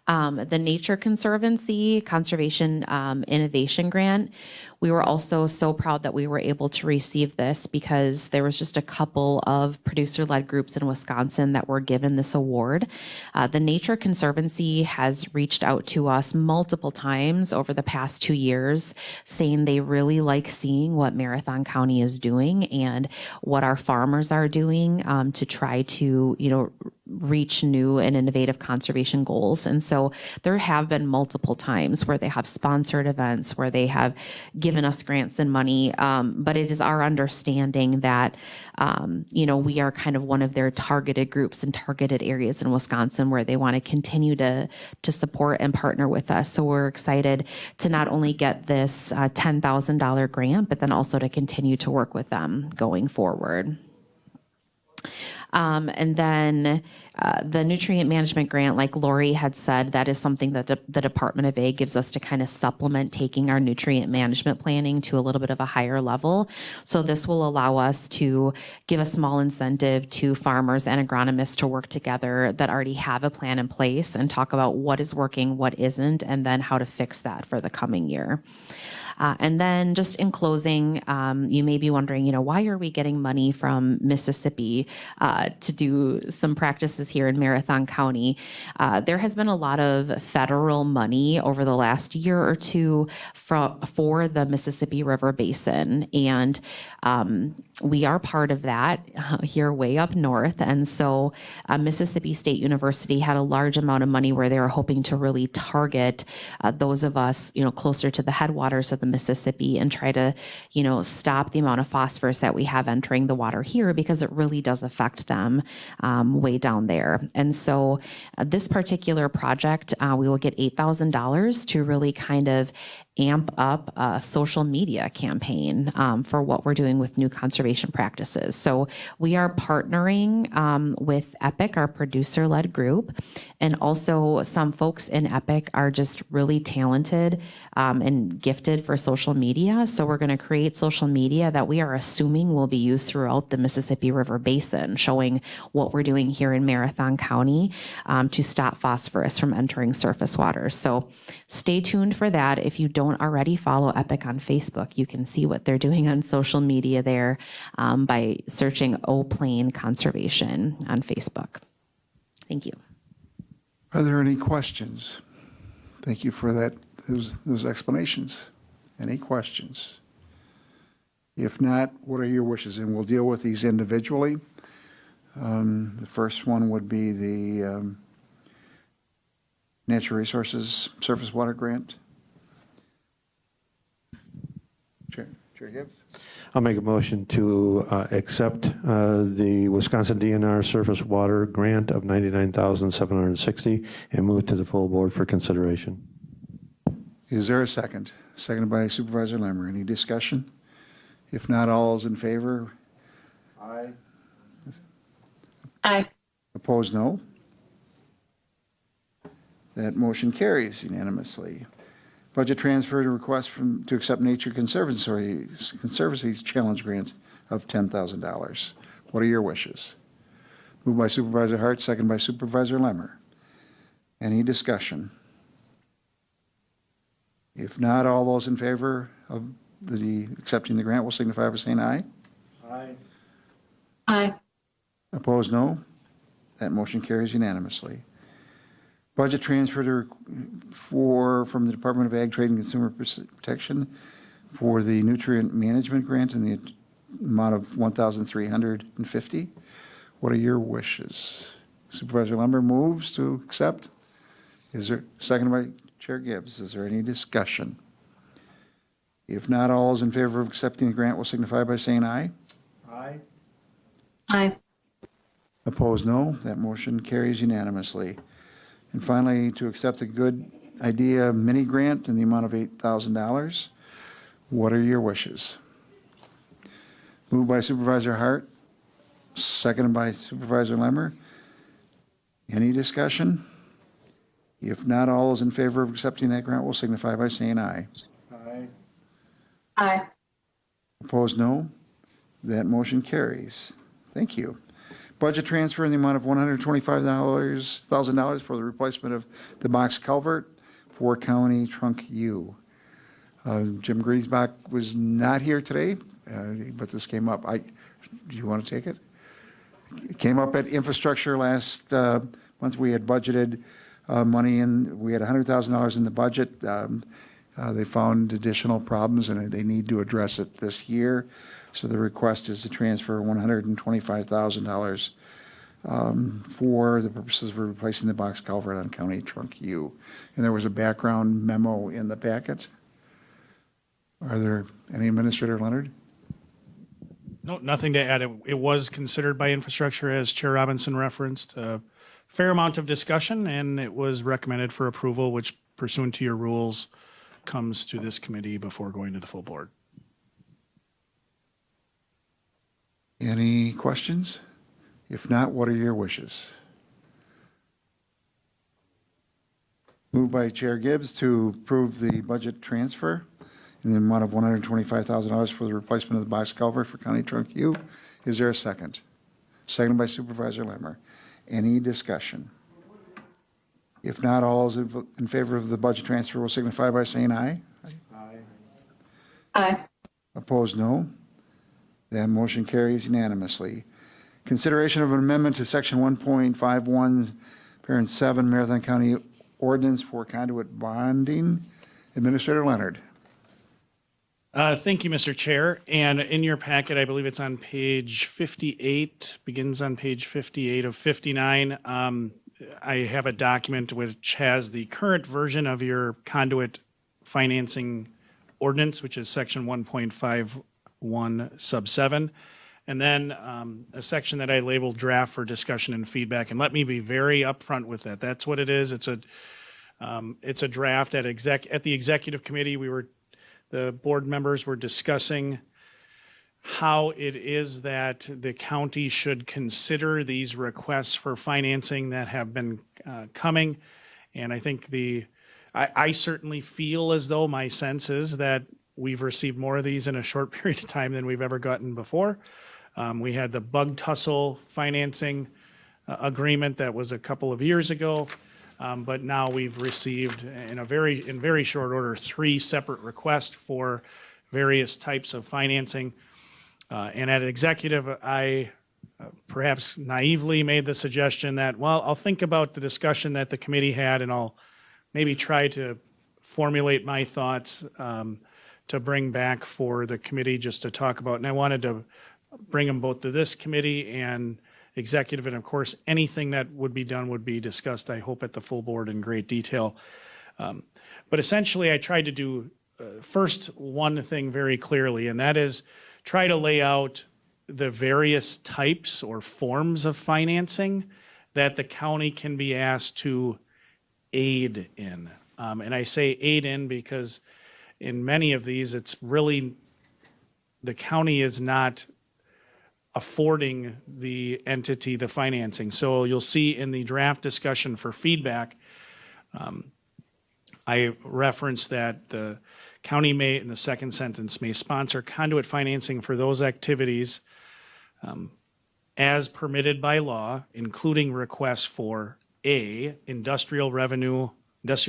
The Nature Conservancy Conservation Innovation Grant. We were also so proud that we were able to receive this because there was just a couple of producer-led groups in Wisconsin that were given this award. The Nature Conservancy has reached out to us multiple times over the past 2 years, saying they really like seeing what Marathon County is doing and what our farmers are doing to try to, reach new and innovative conservation goals. And so there have been multiple times where they have sponsored events, where they have given us grants and money. But it is our understanding that, we are kind of one of their targeted groups and targeted areas in Wisconsin where they want to continue to support and partner with us. So we're excited to not only get this $10,000 grant, but then also to continue to work with them going forward. And then the nutrient management grant, like Lori had said, that is something that the Department of Ag gives us to kind of supplement taking our nutrient management planning to a little bit of a higher level. So this will allow us to give a small incentive to farmers and agronomists to work together that already have a plan in place and talk about what is working, what isn't, and then how to fix that for the coming year. And then just in closing, you may be wondering, why are we getting money from Mississippi to do some practices here in Marathon County? There has been a lot of federal money over the last year or two for the Mississippi River Basin. And we are part of that here way up north. And so Mississippi State University had a large amount of money where they were hoping to really target those of us, closer to the headwaters of the Mississippi and try to, stop the amount of phosphorus that we have entering the water here because it really does affect them way down there. And so this particular project, we will get $8,000 to really kind of amp up a social media campaign for what we're doing with new conservation practices. So we are partnering with EPIC, our producer-led group, and also some folks in EPIC are just really talented and gifted for social media. So we're going to create social media that we are assuming will be used throughout the Mississippi River Basin, showing what we're doing here in Marathon County to stop phosphorus from entering surface waters. So stay tuned for that. If you don't already follow EPIC on Facebook, you can see what they're doing on social media there by searching O Plain Conservation on Facebook. Thank you. Are there any questions? Thank you for those explanations. Any questions? If not, what are your wishes? And we'll deal with these individually. The first one would be the Natural Resources Surface Water Grant. Chair Gibbs. I'll make a motion to accept the Wisconsin DNR Surface Water Grant of $99,760 and move to the full board for consideration. Is there a second? Seconded by Supervisor Lemmer. Any discussion? If not, all is in favor? Aye. Aye. Opposed, no. That motion carries unanimously. Budget transfer to request to accept Nature Conservancy's challenge grant of $10,000. What are your wishes? Moved by Supervisor Hart, second by Supervisor Lemmer. Any discussion? If not, all those in favor of accepting the grant will signify by saying aye. Aye. Aye. Opposed, no. That motion carries unanimously. Budget transfer from the Department of Ag, Trade, and Consumer Protection for the nutrient management grant in the amount of $1,350. What are your wishes? Supervisor Lemmer moves to accept. Is there seconded by Chair Gibbs? Is there any discussion? If not, all those in favor of accepting the grant will signify by saying aye. Aye. Aye. Opposed, no. That motion carries unanimously. And finally, to accept the Good Idea mini grant in the amount of $8,000. What are your wishes? Moved by Supervisor Hart, seconded by Supervisor Lemmer. Any discussion? If not, all those in favor of accepting that grant will signify by saying aye. Aye. Opposed, no. That motion carries. Thank you. Budget transfer in the amount of $125,000 for the replacement of the box culvert for County Trunk U. Jim Griesbach was not here today, but this came up. Do you want to take it? It came up at infrastructure last month. We had budgeted money in, we had $100,000 in the budget. They found additional problems and they need to address it this year. So the request is to transfer $125,000 for the purposes of replacing the box culvert on County Trunk U. And there was a background memo in the packet. Are there any, Administrator Leonard? No, nothing to add. It was considered by infrastructure, as Chair Robinson referenced, a fair amount of discussion, and it was recommended for approval, which pursuant to your rules comes to this committee before going to the full board. Any questions? If not, what are your wishes? Moved by Chair Gibbs to approve the budget transfer in the amount of $125,000 for the replacement of the box culvert for County Trunk U. Is there a second? Seconded by Supervisor Lemmer. Any discussion? If not, all those in favor of the budget transfer will signify by saying aye. Aye. Opposed, no. That motion carries unanimously. Consideration of an amendment to Section 1.51, Parent 7, Marathon County Ordinance for Conduit Bonding. Administrator Leonard. Thank you, Mr. Chair. And in your packet, I believe it's on page 58, begins on page 58 of 59. I have a document which has the current version of your conduit financing ordinance, which is section 1.51 sub 7. And then a section that I labeled draft for discussion and feedback. And let me be very upfront with that. That's what it is. It's a draft at the executive committee. The board members were discussing how it is that the county should consider these requests for financing that have been coming. And I think I certainly feel as though my sense is that we've received more of these in a short period of time than we've ever gotten before. We had the bug tussle financing agreement that was a couple of years ago. But now we've received in very short order 3 separate requests for various types of financing. And at executive, I perhaps naively made the suggestion that, well, I'll think about the discussion that the committee had and I'll maybe try to formulate my thoughts to bring back for the committee just to talk about. And I wanted to bring them both to this committee and executive, and of course, anything that would be done would be discussed, I hope, at the full board in great detail. But essentially, I tried to do first one thing very clearly, and that is try to lay out the various types or forms of financing that the county can be asked to aid in. And I say aid in because in many of these, it's really, the county is not affording the entity the financing. So you'll see in the draft discussion for feedback, I referenced that the county may, in the second sentence, may sponsor conduit financing for those activities as permitted by law, including requests for A, industrial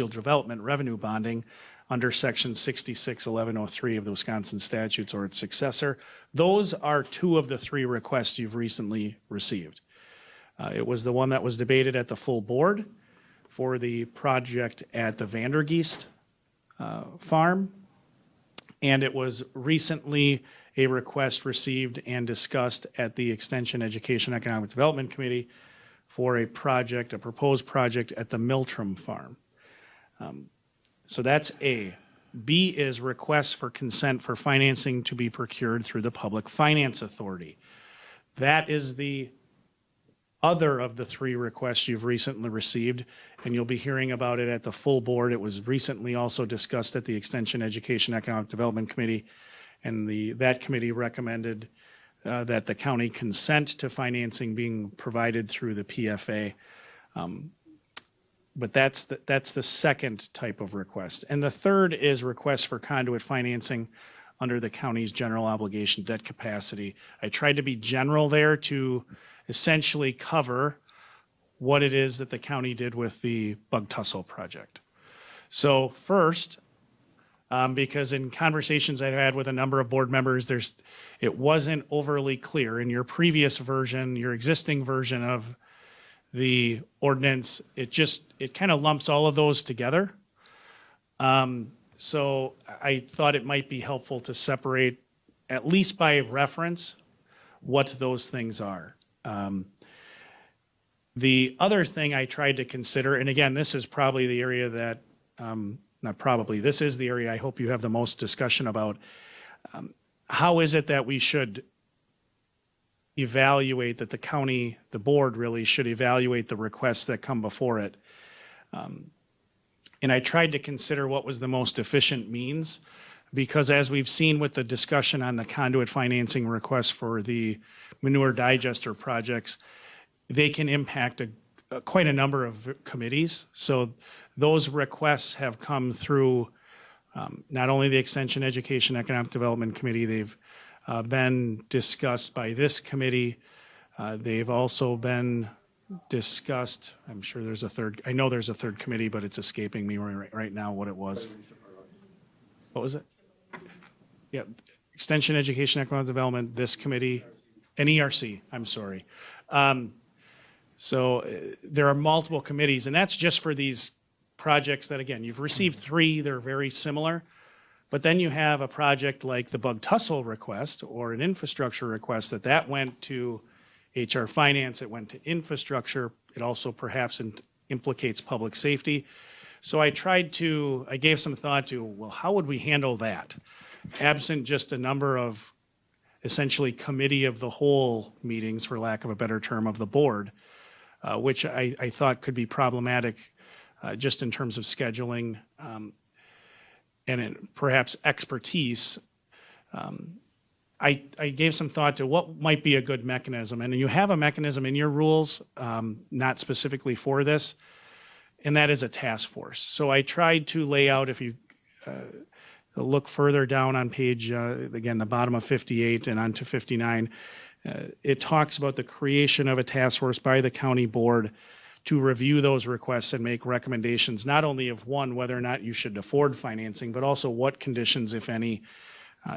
development revenue bonding under section 661103 of the Wisconsin statutes or its successor. Those are 2 of the 3 requests you've recently received. It was the one that was debated at the full board for the project at the Vandergeest farm. And it was recently a request received and discussed at the Extension Education Economic Development Committee for a proposed project at the Miltram farm. So that's A. B is requests for consent for financing to be procured through the Public Finance Authority. That is the other of the three requests you've recently received, and you'll be hearing about it at the full board. It was recently also discussed at the Extension Education Economic Development Committee, and that committee recommended that the county consent to financing being provided through the PFA. But that's the second type of request. And the third is requests for conduit financing under the county's general obligation debt capacity. I tried to be general there to essentially cover what it is that the county did with the Bug Tussle project. So first, because in conversations I've had with a number of board members, it wasn't overly clear. In your previous version, your existing version of the ordinance, it kind of lumps all of those together. So I thought it might be helpful to separate, at least by reference, what those things are. The other thing I tried to consider, and again, this is probably the area that, this is the area I hope you have the most discussion about. How is it that we should evaluate, that the board really should evaluate the requests that come before it? And I tried to consider what was the most efficient means, because as we've seen with the discussion on the conduit financing request for the manure digester projects, they can impact quite a number of committees. So those requests have come through not only the Extension Education Economic Development Committee, they've been discussed by this committee. They've also been discussed, I know there's a third committee, but it's escaping me right now what it was. What was it? Yeah, Extension Education Economic Development, this committee, and ERC, I'm sorry. So there are multiple committees, and that's just for these projects that, again, you've received three, they're very similar. But then you have a project like the Bug Tussle request or an infrastructure request that went to HR Finance, it went to infrastructure. It also perhaps implicates public safety. So I gave some thought to, well, how would we handle that? Absent just a number of essentially committee of the whole meetings, for lack of a better term, of the board, which I thought could be problematic just in terms of scheduling and perhaps expertise. I gave some thought to what might be a good mechanism. And you have a mechanism in your rules, not specifically for this, and that is a task force. So I tried to lay out, if you look further down on page, again, the bottom of 58 and onto 59, it talks about the creation of a task force by the county board to review those requests and make recommendations, not only of whether or not you should afford financing, but also what conditions, if any,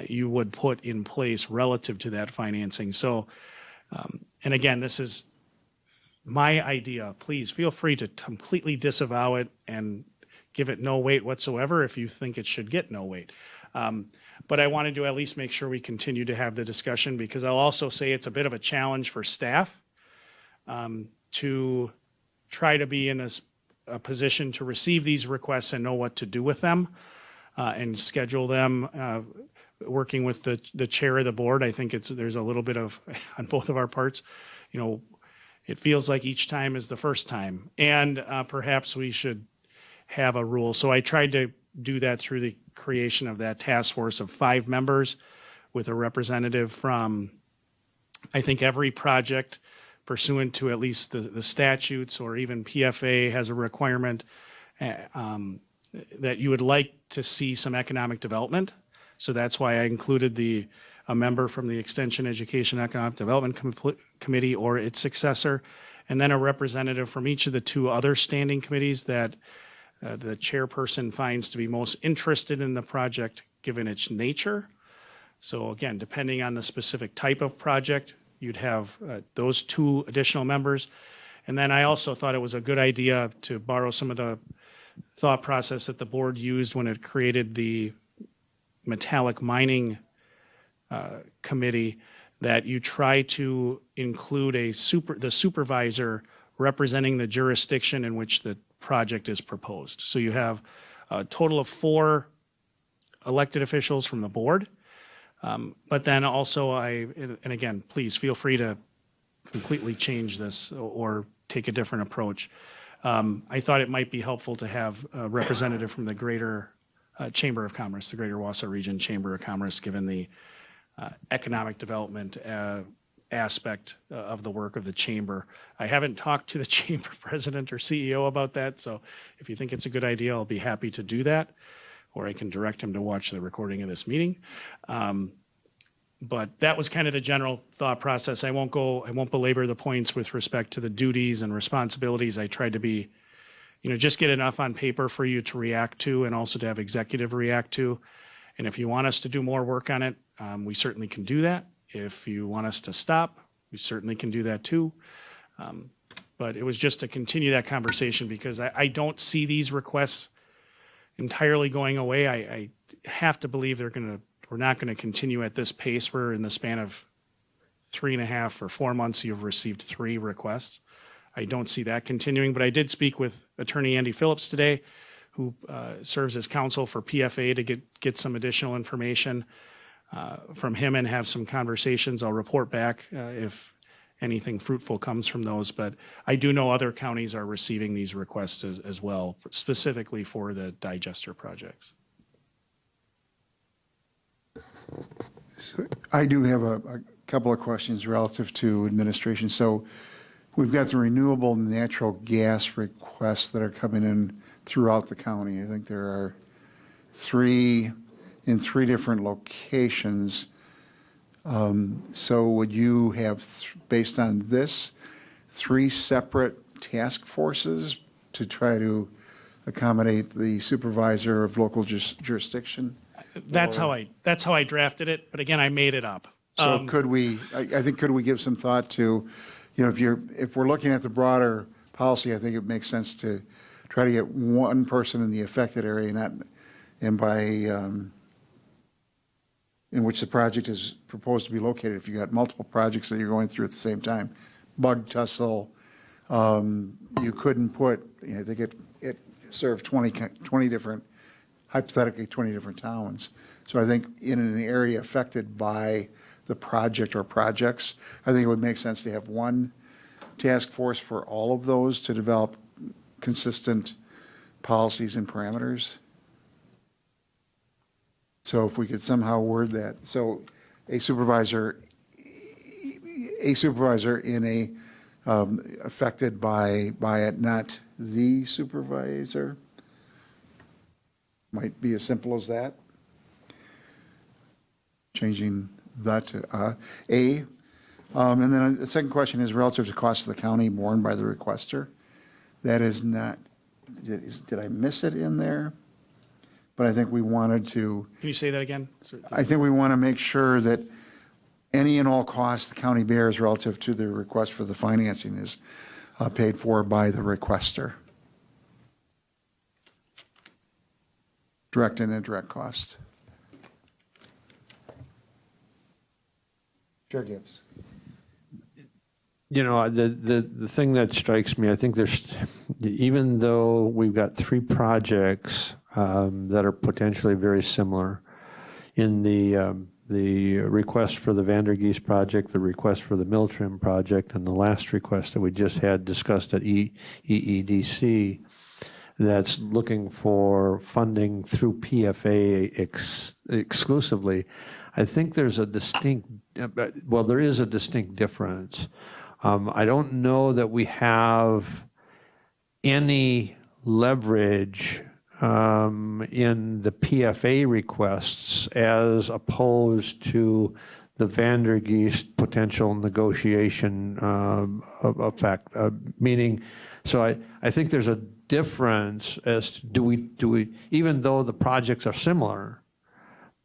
you would put in place relative to that financing. So, and again, this is my idea. Please feel free to completely disavow it and give it no weight whatsoever if you think it should get no weight. But I wanted to at least make sure we continue to have the discussion, because I'll also say it's a bit of a challenge for staff to try to be in a position to receive these requests and know what to do with them and schedule them. Working with the chair of the board, I think there's a little bit of, on both of our parts, it feels like each time is the first time, and perhaps we should have a rule. So I tried to do that through the creation of that task force of 5 members with a representative from, I think, every project pursuant to at least the statutes, or even PFA has a requirement that you would like to see some economic development. So that's why I included a member from the Extension Education Economic Development Committee or its successor, and then a representative from each of the 2 other standing committees that the chairperson finds to be most interested in the project given its nature. So again, depending on the specific type of project, you'd have those 2 additional members. And then I also thought it was a good idea to borrow some of the thought process that the board used when it created the metallic mining committee, that you try to include the supervisor representing the jurisdiction in which the project is proposed. So you have a total of 4 elected officials from the board. But then also and again, please feel free to completely change this or take a different approach. I thought it might be helpful to have a representative from the Greater Chamber of Commerce, the Greater Wausau Region Chamber of Commerce, given the economic development aspect of the work of the chamber. I haven't talked to the chamber president or CEO about that, so if you think it's a good idea, I'll be happy to do that, or I can direct him to watch the recording of this meeting. But that was kind of the general thought process. I won't belabor the points with respect to the duties and responsibilities. I tried to be, just get enough on paper for you to react to and also to have executive react to. And if you want us to do more work on it, we certainly can do that. If you want us to stop, we certainly can do that too. But it was just to continue that conversation because I don't see these requests entirely going away. I have to believe we're not going to continue at this pace. We're in the span of 3.5 or 4 months, you've received 3 requests. I don't see that continuing, but I did speak with Attorney Andy Phillips today, who serves as counsel for PFA, to get some additional information from him and have some conversations. I'll report back if anything fruitful comes from those, but I do know other counties are receiving these requests as well, specifically for the digester projects. So I do have a couple of questions relative to administration. So we've got the renewable natural gas requests that are coming in throughout the county. I think there are 3 in 3 different locations. So would you have, based on this, 3 separate task forces to try to accommodate the supervisor of local jurisdiction? That's how I drafted it, but again, I made it up. So could we, I think, could we give some thought to, if we're looking at the broader policy, I think it makes sense to try to get one person in the affected area, and by, in which the project is proposed to be located. If you got multiple projects that you're going through at the same time, bug tussle, you couldn't put, I think it served 20 different, hypothetically 20 different towns. So I think in an area affected by the project or projects, I think it would make sense to have one task force for all of those to develop consistent policies and parameters. So if we could somehow word that, so a supervisor in a affected by it, not the supervisor, might be as simple as that. Changing that to A. And then the second question is relative to cost of the county borne by the requester. That is not, did I miss it in there? But I think we wanted to. Can you say that again? I think we want to make sure that any and all costs the county bears relative to the request for the financing is paid for by the requester. Direct and indirect costs. Chair Gibbs. The thing that strikes me, I think there's, even though we've got 3 projects that are potentially very similar in the request for the Vandergeest project, the request for the Mill-Trim project, and the last request that we just had discussed at EEDC, that's looking for funding through PFA exclusively. I think there's a distinct, there is a distinct difference. I don't know that we have any leverage in the PFA requests as opposed to the Vandergeest potential negotiation effect. Meaning, so I think there's a difference as to do we, even though the projects are similar,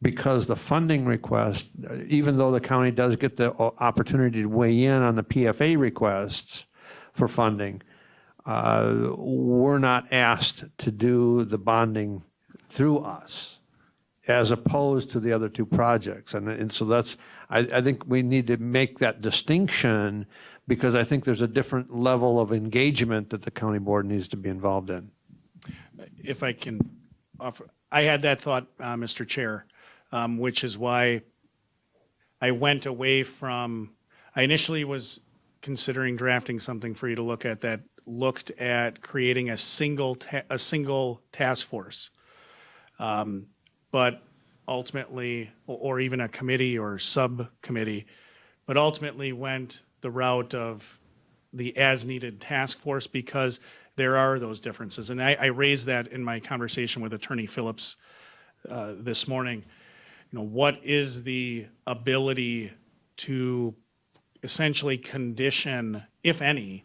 because the funding request, even though the county does get the opportunity to weigh in on the PFA requests for funding, we're not asked to do the bonding through us as opposed to the other 2 projects. And so that's, I think we need to make that distinction because I think there's a different level of engagement that the county board needs to be involved in. If I can offer, I had that thought, Mr. Chair, which is why I went away from, I initially was considering drafting something for you to look at that looked at creating a single task force. But ultimately, or even a committee or subcommittee, but ultimately went the route of the as-needed task force because there are those differences. And I raised that in my conversation with Attorney Phillips this morning. You know, what is the ability to essentially condition, if any,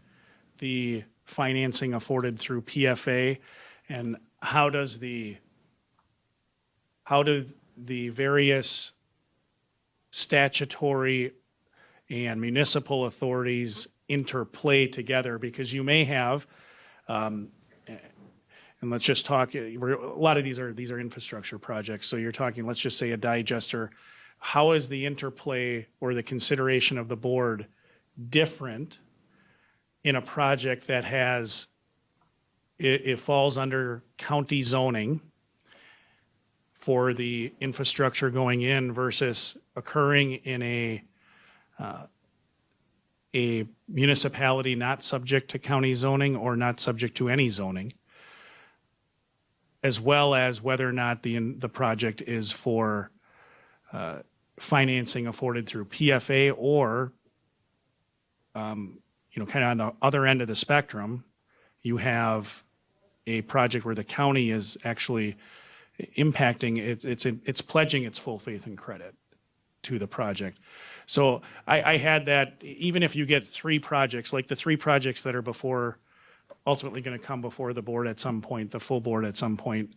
the financing afforded through PFA, and how do the various statutory and municipal authorities interplay together? Because you may have, and let's just talk, a lot of these are infrastructure projects, so you're talking, let's just say a digester. How is the interplay or the consideration of the board different in a project that has, it falls under county zoning for the infrastructure going in versus occurring in a municipality not subject to county zoning or not subject to any zoning, as well as whether or not the project is for financing afforded through PFA or, kind of on the other end of the spectrum, you have a project where the county is actually impacting, it's pledging its full faith and credit to the project. So I had that, even if you get 3 projects, like the 3 projects that are ultimately going to come before the board at some point, the full board at some point,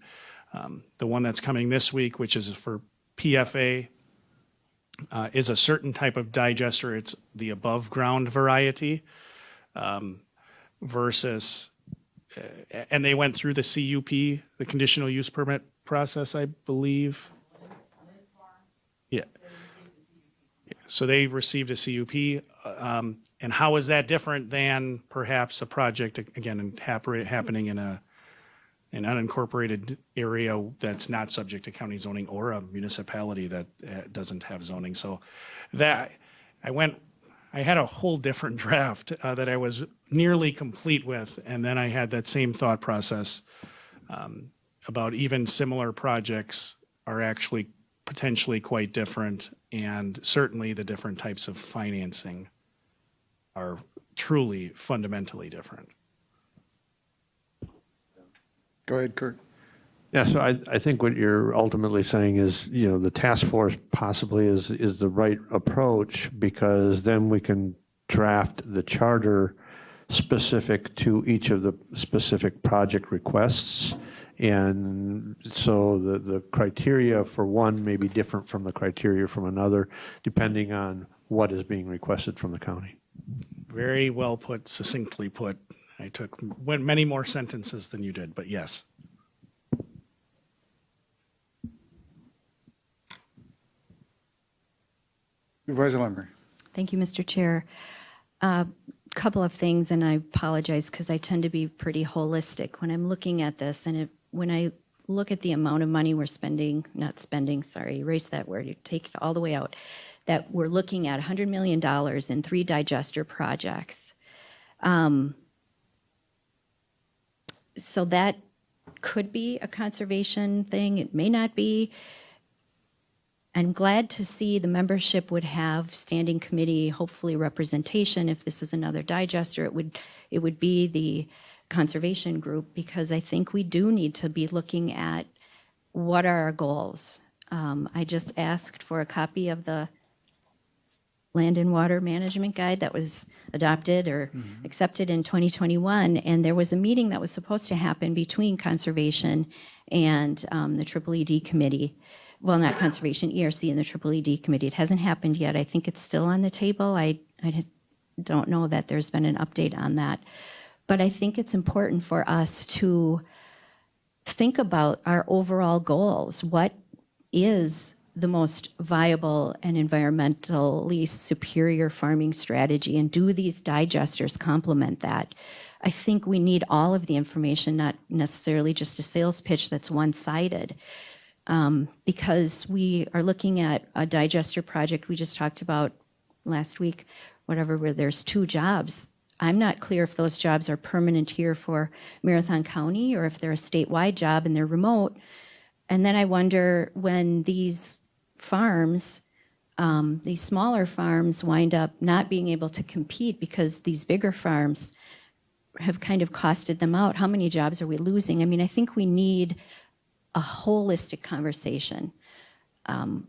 the one that's coming this week, which is for PFA, is a certain type of digester. It's the above ground variety versus, and they went through the CUP, the conditional use permit process, I believe. Yeah. So they received a CUP. And how is that different than perhaps a project, again, happening in an unincorporated area that's not subject to county zoning or a municipality that doesn't have zoning? So that I had a whole different draft that I was nearly complete with, and then I had that same thought process about even similar projects are actually potentially quite different, and certainly the different types of financing are truly fundamentally different. Go ahead, Kurt. Yeah, so I think what you're ultimately saying is, the task force possibly is the right approach, because then we can draft the charter specific to each of the specific project requests. And so the criteria for one may be different from the criteria from another, depending on what is being requested from the county. Very well put, succinctly put. I went many more sentences than you did, but yes. Supervisor Lumber. Thank you, Mr. Chair. Couple of things, and I apologize because I tend to be pretty holistic when I'm looking at this. And when I look at the amount of money we're erase that word, you take it all the way out, that we're looking at $100 million in 3 digester projects. So that could be a conservation thing. It may not be. I'm glad to see the membership would have standing committee, hopefully representation. If this is another digester, it would be the conservation group, because I think we do need to be looking at what are our goals. I just asked for a copy of the Land and Water Management Guide that was adopted or accepted in 2021, and there was a meeting that was supposed to happen between conservation and the EED committee. Well, not conservation, ERC and the EED committee. It hasn't happened yet. I think it's still on the table. I don't know that there's been an update on that. But I think it's important for us to think about our overall goals. What is the most viable and environmentally superior farming strategy? And do these digesters complement that? I think we need all of the information, not necessarily just a sales pitch that's one-sided. Because we are looking at a digester project we just talked about last week, whatever, where there's 2 jobs. I'm not clear if those jobs are permanent here for Marathon County or if they're a statewide job and they're remote. And then I wonder when these farms, these smaller farms wind up not being able to compete because these bigger farms have kind of costed them out. How many jobs are we losing? I mean, I think we need a holistic conversation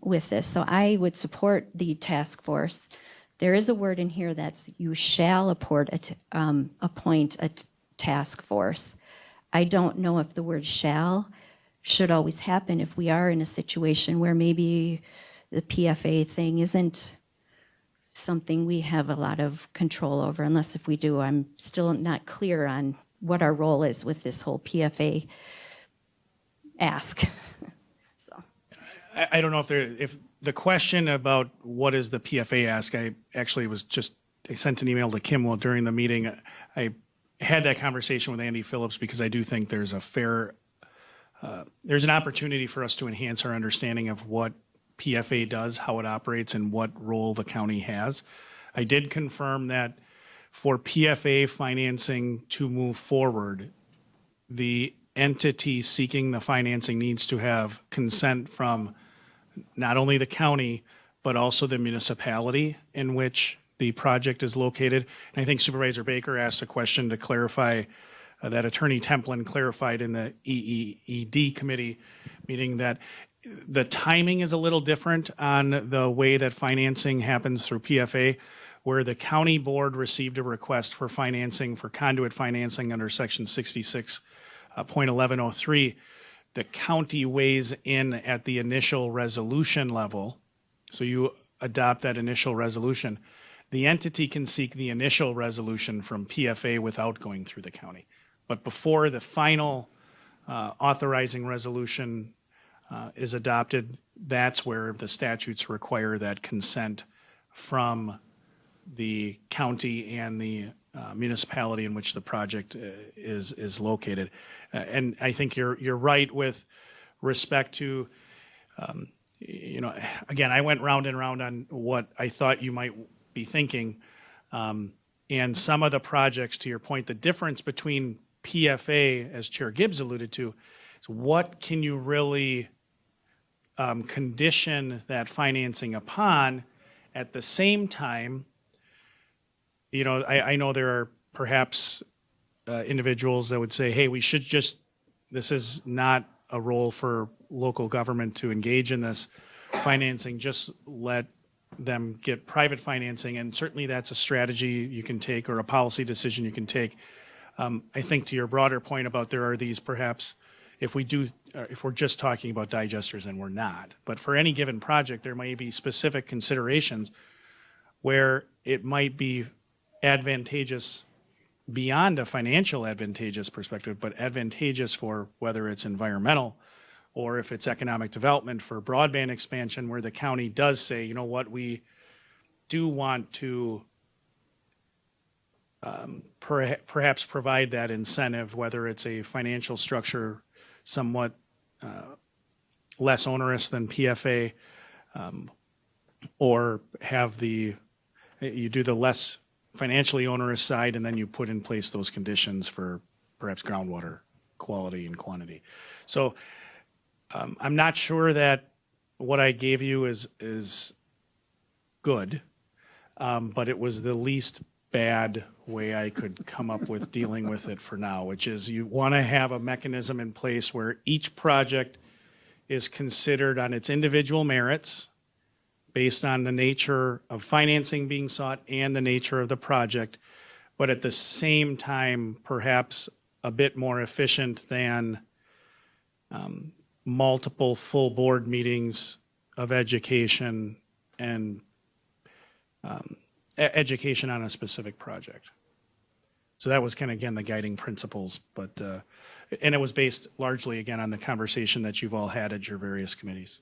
with this. So I would support the task force. There is a word in here that's you shall appoint a task force. I don't know if the word shall should always happen if we are in a situation where maybe the PFA thing isn't something we have a lot of control over, unless if we do. I'm still not clear on what our role is with this whole PFA ask. So I don't know if the question about what is the PFA ask, I actually I sent an email to Kim during the meeting. I had that conversation with Andy Phillips because I do think there's there's an opportunity for us to enhance our understanding of what PFA does, how it operates, and what role the county has. I did confirm that for PFA financing to move forward, the entity seeking the financing needs to have consent from not only the county, but also the municipality in which the project is located. And I think Supervisor Baker asked a question to clarify that Attorney Templin clarified in the EEED committee meeting that the timing is a little different on the way that financing happens through PFA, where the county board received a request for financing, for conduit financing under section 66.1103. The county weighs in at the initial resolution level. So you adopt that initial resolution. The entity can seek the initial resolution from PFA without going through the county. But before the final authorizing resolution is adopted, that's where the statutes require that consent from the county and the municipality in which the project is located. And I think you're right with respect to, again, I went round and round on what I thought you might be thinking. And some of the projects, to your point, the difference between PFA, as Chair Gibbs alluded to, is what can you really condition that financing upon. At the same time, I know there are perhaps individuals that would say, hey, this is not a role for local government to engage in this financing, just let them get private financing. And certainly that's a strategy you can take or a policy decision you can take. I think to your broader point about there are these perhaps, if we're just talking about digesters, and we're not, but for any given project, there may be specific considerations where it might be advantageous beyond a financial advantageous perspective, but advantageous for whether it's environmental or if it's economic development for broadband expansion, where the county does say, you know what, we do want to perhaps provide that incentive, whether it's a financial structure somewhat less onerous than PFA, or you do the less financially onerous side, and then you put in place those conditions for perhaps groundwater quality and quantity. So I'm not sure that what I gave you is good, but it was the least bad way I could come up with dealing with it for now, which is you want to have a mechanism in place where each project is considered on its individual merits based on the nature of financing being sought and the nature of the project, but at the same time, perhaps a bit more efficient than multiple full board meetings of education and education on a specific project. So that was kind of, again, the guiding principles, but and it was based largely, again, on the conversation that you've all had at your various committees.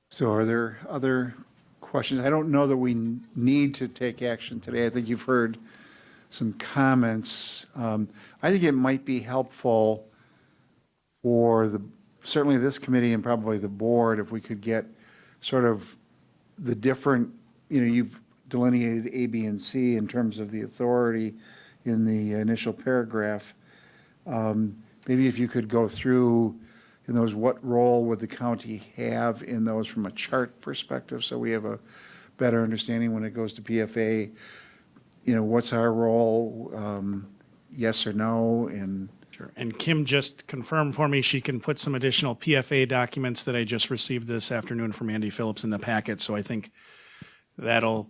So are there other questions? I don't know that we need to take action today. I think you've heard some comments. I think it might be helpful for the certainly this committee and probably the board, if we could get sort of the different, you've delineated A, B, and C in terms of the authority in the initial paragraph. Maybe if you could go through in those, what role would the county have in those from a chart perspective, so we have a better understanding when it goes to PFA, what's our role, yes or no, and Sure. And Kim just confirmed for me she can put some additional PFA documents that I just received this afternoon from Andy Phillips in the packet. So I think that'll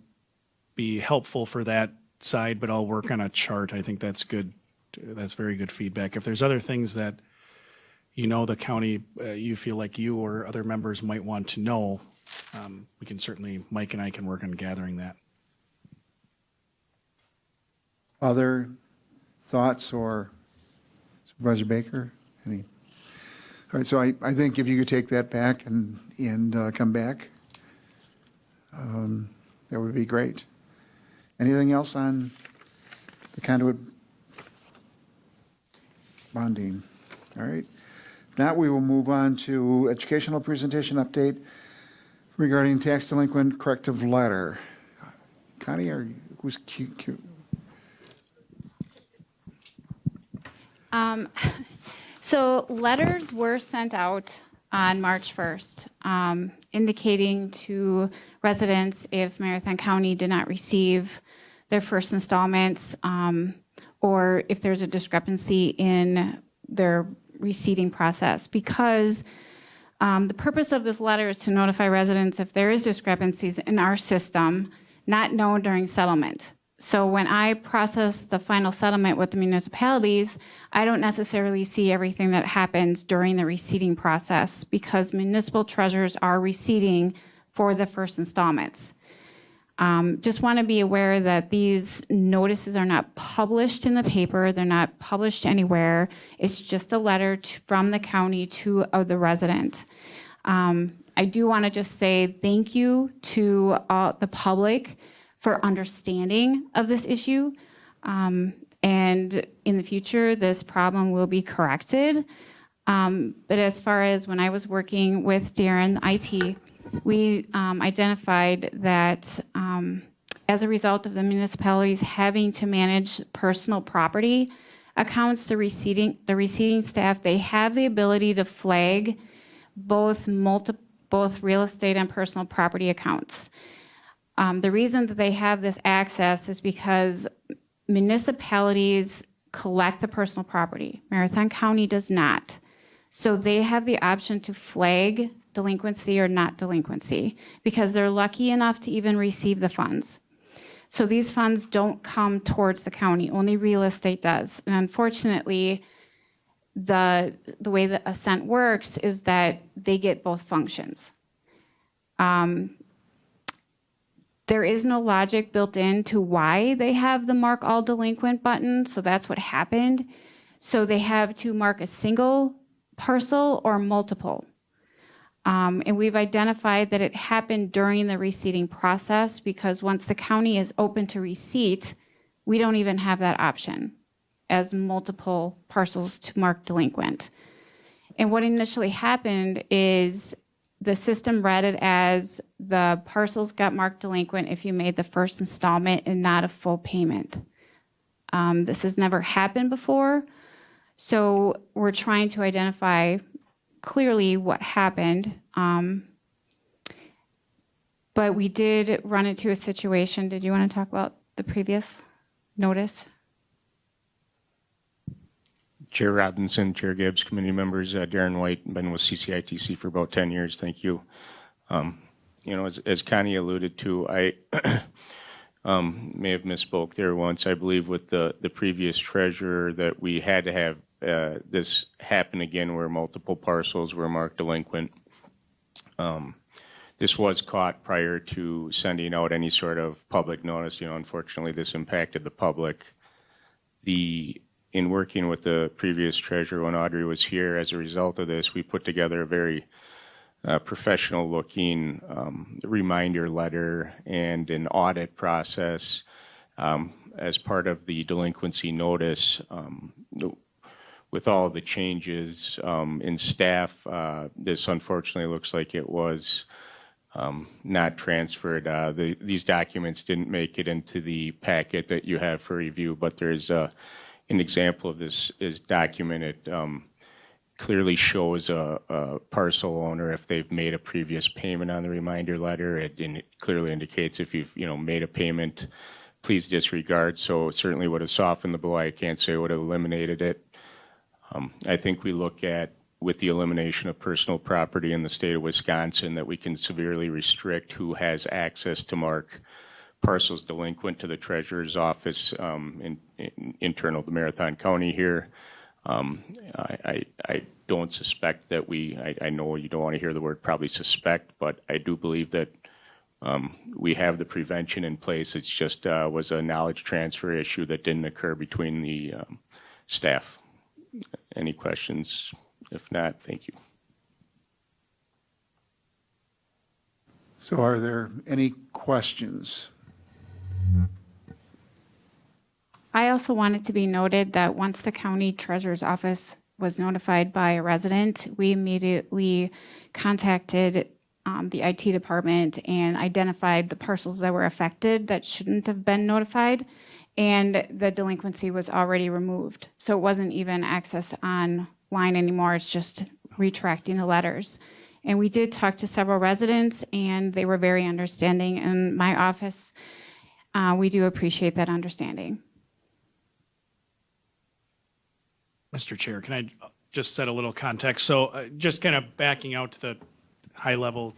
be helpful for that side, but I'll work on a chart. I think that's good. That's very good feedback. If there's other things that the county, you feel like you or other members might want to know, we can certainly, Mike and I can work on gathering that. other thoughts, or Supervisor Baker? Any? All right, so I think if you could take that back and come back, that would be great. Anything else on the conduit bonding? All right. If not, we will move on to educational presentation update regarding tax delinquent corrective letter. Connie, who's cute? So letters were sent out on March 1st, indicating to residents if Marathon County did not receive their first installments, or if there's a discrepancy in their receipting process. Because the purpose of this letter is to notify residents if there is discrepancies in our system not known during settlement. So when I process the final settlement with the municipalities, I don't necessarily see everything that happens during the receipting process, because municipal treasurers are receipting for the first installments. Just want to be aware that these notices are not published in the paper. They're not published anywhere. It's just a letter from the county to the resident. I do want to just say thank you to the public for understanding of this issue. And in the future, this problem will be corrected. But as far as when I was working with Darren IT, we identified that as a result of the municipalities having to manage personal property accounts, the receiving staff, they have the ability to flag both real estate and personal property accounts. The reason that they have this access is because municipalities collect the personal property. Marathon County does not. So they have the option to flag delinquency or not delinquency, because they're lucky enough to even receive the funds. So these funds don't come towards the county, only real estate does. And unfortunately, the way that Ascent works is that they get both functions. There is no logic built into why they have the mark all delinquent button, so that's what happened. So they have to mark a single parcel or multiple. And we've identified that it happened during the receipting process, because once the county is open to receipt, we don't even have that option as multiple parcels to mark delinquent. And what initially happened is the system read it as the parcels got marked delinquent if you made the first installment and not a full payment. This has never happened before, so we're trying to identify clearly what happened. But we did run into a situation. Did you want to talk about the previous notice? Chair Robinson, Chair Gibbs, committee members, Darren White, been with CCITC for about 10 years. Thank you. As Connie alluded to, I may have misspoke there once. I believe with the previous treasurer that we had to have this happen again where multiple parcels were marked delinquent. This was caught prior to sending out any sort of public notice. Unfortunately, this impacted the public. In working with the previous treasurer when Audrey was here, as a result of this, we put together a very professional-looking reminder letter and an audit process as part of the delinquency notice. with all the changes in staff, this unfortunately looks like it was not transferred. These documents didn't make it into the packet that you have for review, but there's an example of this document. It clearly shows a parcel owner if they've made a previous payment on the reminder letter. It clearly indicates if you've made a payment, please disregard. So it certainly would have softened the blow. I can't say it would have eliminated it. I think we look at, with the elimination of personal property in the state of Wisconsin, that we can severely restrict who has access to mark parcels delinquent to the treasurer's office internal to Marathon County here. I don't suspect that I know you don't want to hear the word probably suspect, but I do believe that we have the prevention in place. It's just was a knowledge transfer issue that didn't occur between the staff. Any questions? If not, thank you. So are there any questions? I also want it to be noted that once the county treasurer's office was notified by a resident, we immediately contacted the IT department and identified the parcels that were affected that shouldn't have been notified, and the delinquency was already removed. So it wasn't even access online anymore, it's just retracting the letters. And we did talk to several residents, and they were very understanding. In my office, we do appreciate that understanding. Mr. Chair, can I just set a little context? So just kind of backing out to the high level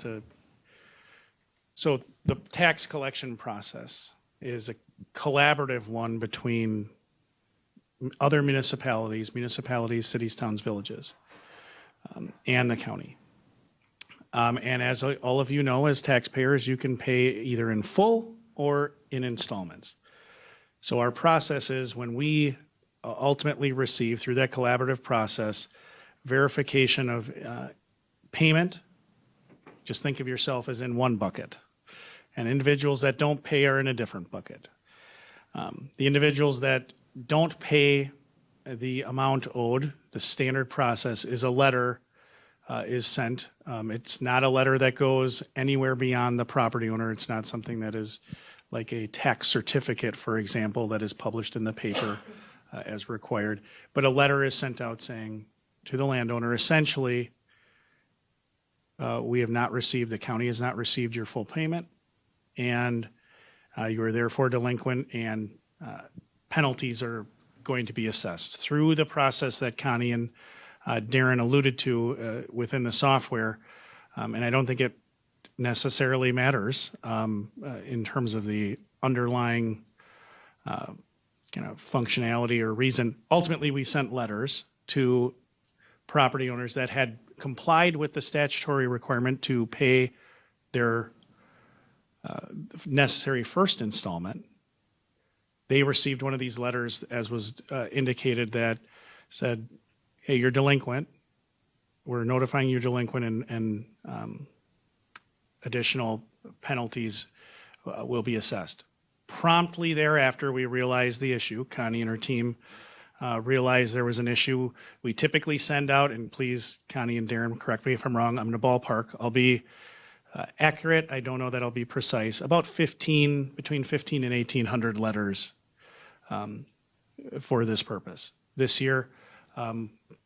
so the tax collection process is a collaborative one between other municipalities, cities, towns, villages, and the county. And as all of you know, as taxpayers, you can pay either in full or in installments. So our process is when we ultimately receive, through that collaborative process, verification of payment. Just think of yourself as in one bucket. And individuals that don't pay are in a different bucket. The individuals that don't pay the amount owed, the standard process is a letter is sent. It's not a letter that goes anywhere beyond the property owner. It's not something that is like a tax certificate, for example, that is published in the paper as required. But a letter is sent out saying to the landowner, essentially, we have not received, the county has not received your full payment, and you are therefore delinquent, and penalties are going to be assessed through the process that Connie and Darren alluded to within the software. And I don't think it necessarily matters in terms of the underlying kind of functionality or reason. Ultimately, we sent letters to property owners that had complied with the statutory requirement to pay their necessary first installment. They received one of these letters, as was indicated, that said, hey, you're delinquent. We're notifying you delinquent, and additional penalties will be assessed. Promptly thereafter, we realized the issue. Connie and her team realized there was an issue. We typically send out, and please, Connie and Darren, correct me if I'm wrong, I'm going to ballpark. I'll be accurate. I don't know that I'll be precise. About between 15 and 1,800 letters for this purpose. This year,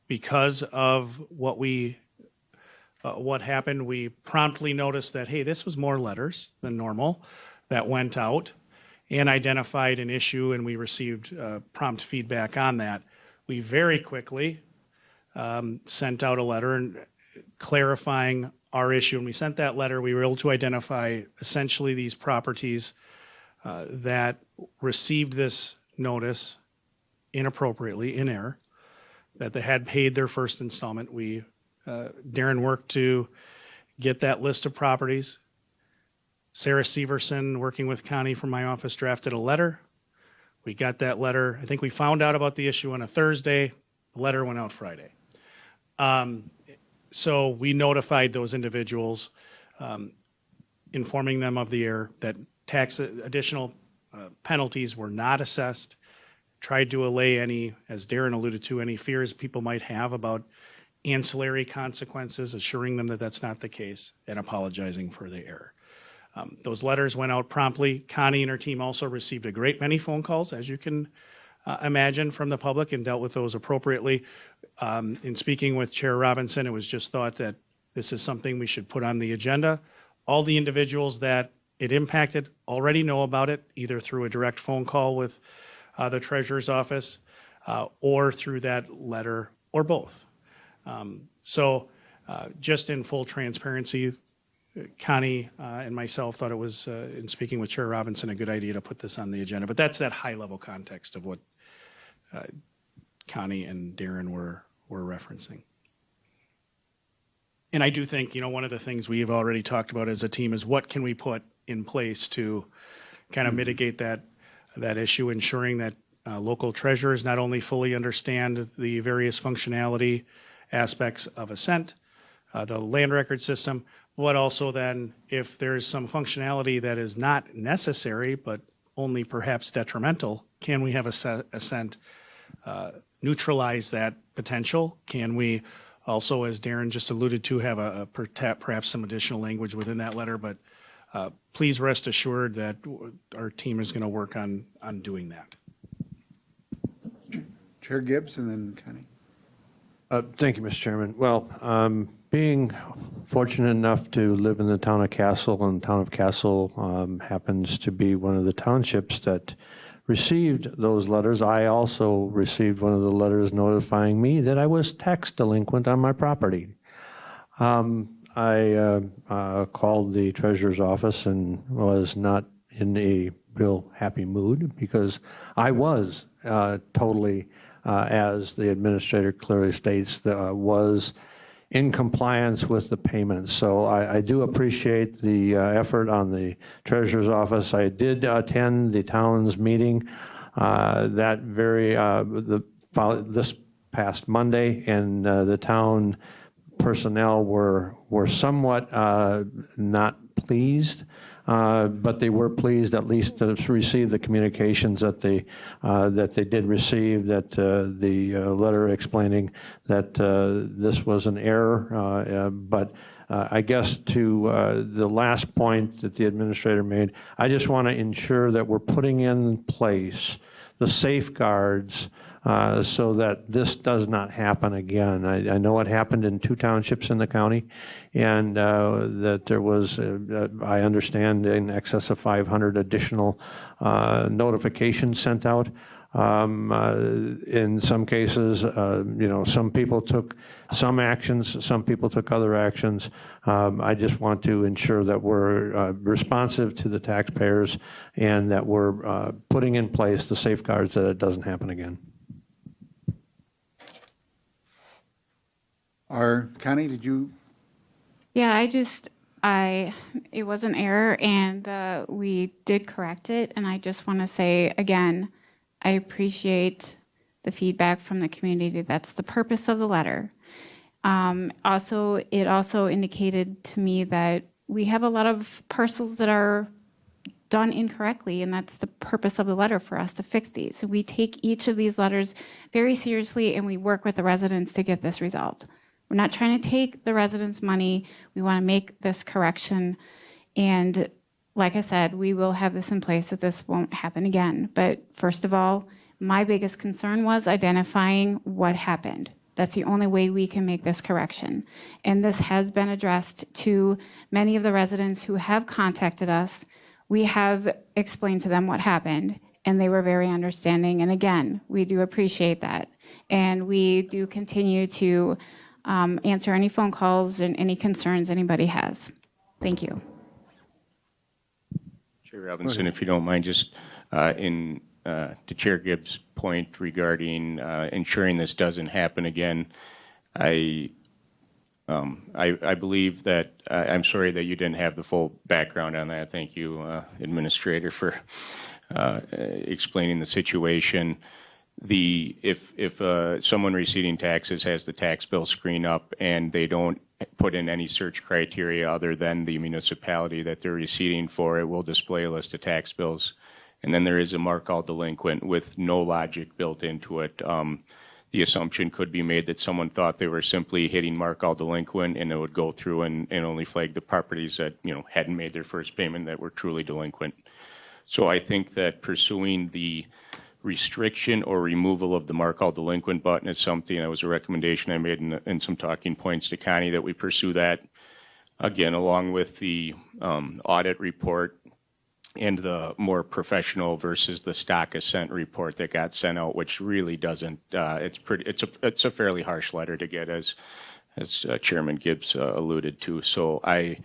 because of what happened, we promptly noticed that, hey, this was more letters than normal that went out, and identified an issue, and we received prompt feedback on that. We very quickly sent out a letter clarifying our issue. And we sent that letter, we were able to identify essentially these properties that received this notice inappropriately, in error, that they had paid their first installment. Darren worked to get that list of properties. Sarah Severson, working with Connie from my office, drafted a letter. We got that letter. I think we found out about the issue on a Thursday. The letter went out Friday. So we notified those individuals, informing them of the error, that additional penalties were not assessed, tried to allay any, as Darren alluded to, any fears people might have about ancillary consequences, assuring them that that's not the case, and apologizing for the error. Those letters went out promptly. Connie and her team also received a great many phone calls, as you can imagine, from the public, and dealt with those appropriately. In speaking with Chair Robinson, it was just thought that this is something we should put on the agenda. All the individuals that it impacted already know about it, either through a direct phone call with the treasurer's office or through that letter, or both. So just in full transparency, Connie and myself thought it was, in speaking with Chair Robinson, a good idea to put this on the agenda. But that's that high-level context of what Connie and Darren were referencing. And I do think, one of the things we've already talked about as a team is what can we put in place to kind of mitigate that issue, ensuring that local treasurers not only fully understand the various functionality aspects of Ascent, the land record system, but also then if there's some functionality that is not necessary but only perhaps detrimental, can we have Ascent neutralize that potential? Can we also, as Darren just alluded to, have perhaps some additional language within that letter? But please rest assured that our team is going to work on doing that. Chair Gibbs and then Connie. Thank you, Mr. Chairman. Well, being fortunate enough to live in the town of Castle, and the town of Castle happens to be one of the townships that received those letters, I also received one of the letters notifying me that I was tax delinquent on my property. I called the treasurer's office and was not in a real happy mood because I was totally, as the administrator clearly states, was in compliance with the payments. So I do appreciate the effort on the treasurer's office. I did attend the town's meeting this past Monday, and the town personnel were somewhat not pleased. But they were pleased at least to receive the communications that they did receive, that the letter explaining that this was an error. But I guess to the last point that the administrator made, I just want to ensure that we're putting in place the safeguards so that this does not happen again. I know it happened in 2 townships in the county, and that there was, I understand, in excess of 500 additional notifications sent out. In some cases, some people took some actions, some people took other actions. I just want to ensure that we're responsive to the taxpayers and that we're putting in place the safeguards that it doesn't happen again. Connie, did you? Yeah, it was an error, and we did correct it. And I just want to say again, I appreciate the feedback from the community. That's the purpose of the letter. It also indicated to me that we have a lot of parcels that are done incorrectly, and that's the purpose of the letter, for us to fix these. So we take each of these letters very seriously, and we work with the residents to get this resolved. We're not trying to take the residents' money. We want to make this correction. And like I said, we will have this in place that this won't happen again. But first of all, my biggest concern was identifying what happened. That's the only way we can make this correction. And this has been addressed to many of the residents who have contacted us. We have explained to them what happened, and they were very understanding. And again, we do appreciate that. And we do continue to answer any phone calls and any concerns anybody has. Thank you. Chair Robinson, if you don't mind, just to Chair Gibbs' point regarding ensuring this doesn't happen again, I believe that, I'm sorry that you didn't have the full background on that. Thank you, Administrator, for explaining the situation. If someone receiving taxes has the tax bill screen up and they don't put in any search criteria other than the municipality that they're receiving for, it will display a list of tax bills and then there is a mark all delinquent with no logic built into it. The assumption could be made that someone thought they were simply hitting mark all delinquent, and it would go through and only flag the properties that, you know, hadn't made their first payment that were truly delinquent. So I think that pursuing the restriction or removal of the mark all delinquent button is something, that was a recommendation I made in some talking points to Connie, that we pursue that, again, along with the audit report and the more professional versus the stock assent report that got sent out, which really doesn't, it's a fairly harsh letter to get, as Chairman Gibbs alluded to. So I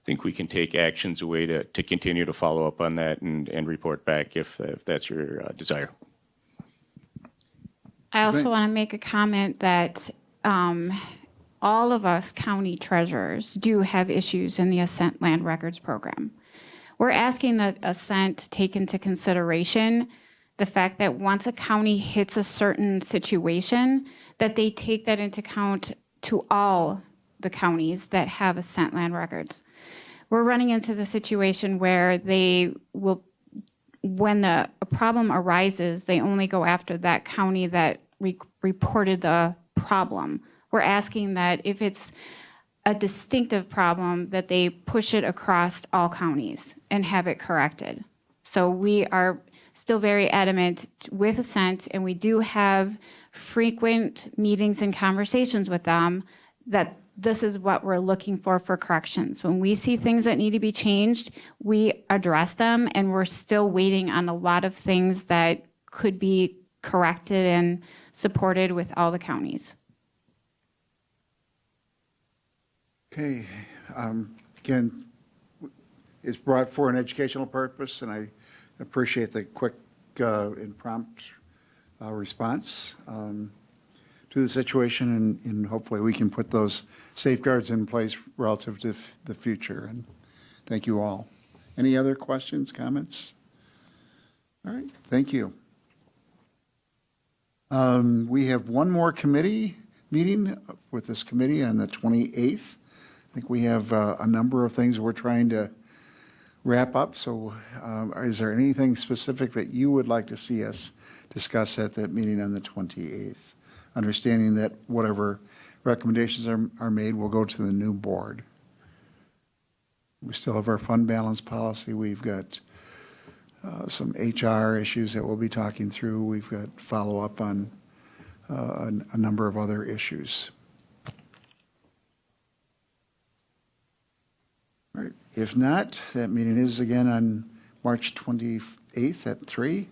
think we can take actions away to continue to follow up on that and report back if that's your desire. I also want to make a comment that all of us county treasurers do have issues in the Ascent Land Records Program. We're asking that Ascent take into consideration the fact that once a county hits a certain situation, that they take that into account to all the counties that have Ascent Land Records. We're running into the situation where they will, when a problem arises, they only go after that county that reported the problem. We're asking that if it's a distinctive problem, that they push it across all counties and have it corrected. So we are still very adamant with Ascent, and we do have frequent meetings and conversations with them that this is what we're looking for corrections. When we see things that need to be changed, we address them, and we're still waiting on a lot of things that could be corrected and supported with all the counties. Okay, again, it's brought for an educational purpose, and I appreciate the quick and prompt response to the situation, and hopefully we can put those safeguards in place relative to the future. And thank you all. Any other questions, comments? All right, thank you. We have one more committee meeting with this committee on the 28th. I think we have a number of things we're trying to wrap up. So is there anything specific that you would like to see us discuss at that meeting on the 28th? Understanding that whatever recommendations are made will go to the new board. We still have our fund balance policy. We've got some HR issues that we'll be talking through. We've got follow-up on a number of other issues. All right. If not, that meeting is again on March 28th at 3.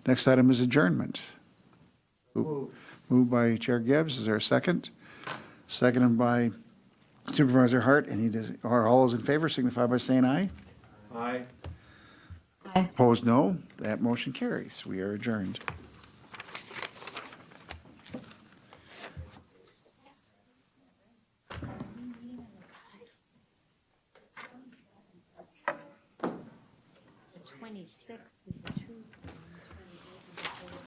Next item is adjournment. Moved by Chair Gibbs. Is there a second? Seconded by Supervisor Hart. All those in favor signify by saying aye. Aye. Opposed, no. That motion carries. We are adjourned. The 26th is a Tuesday.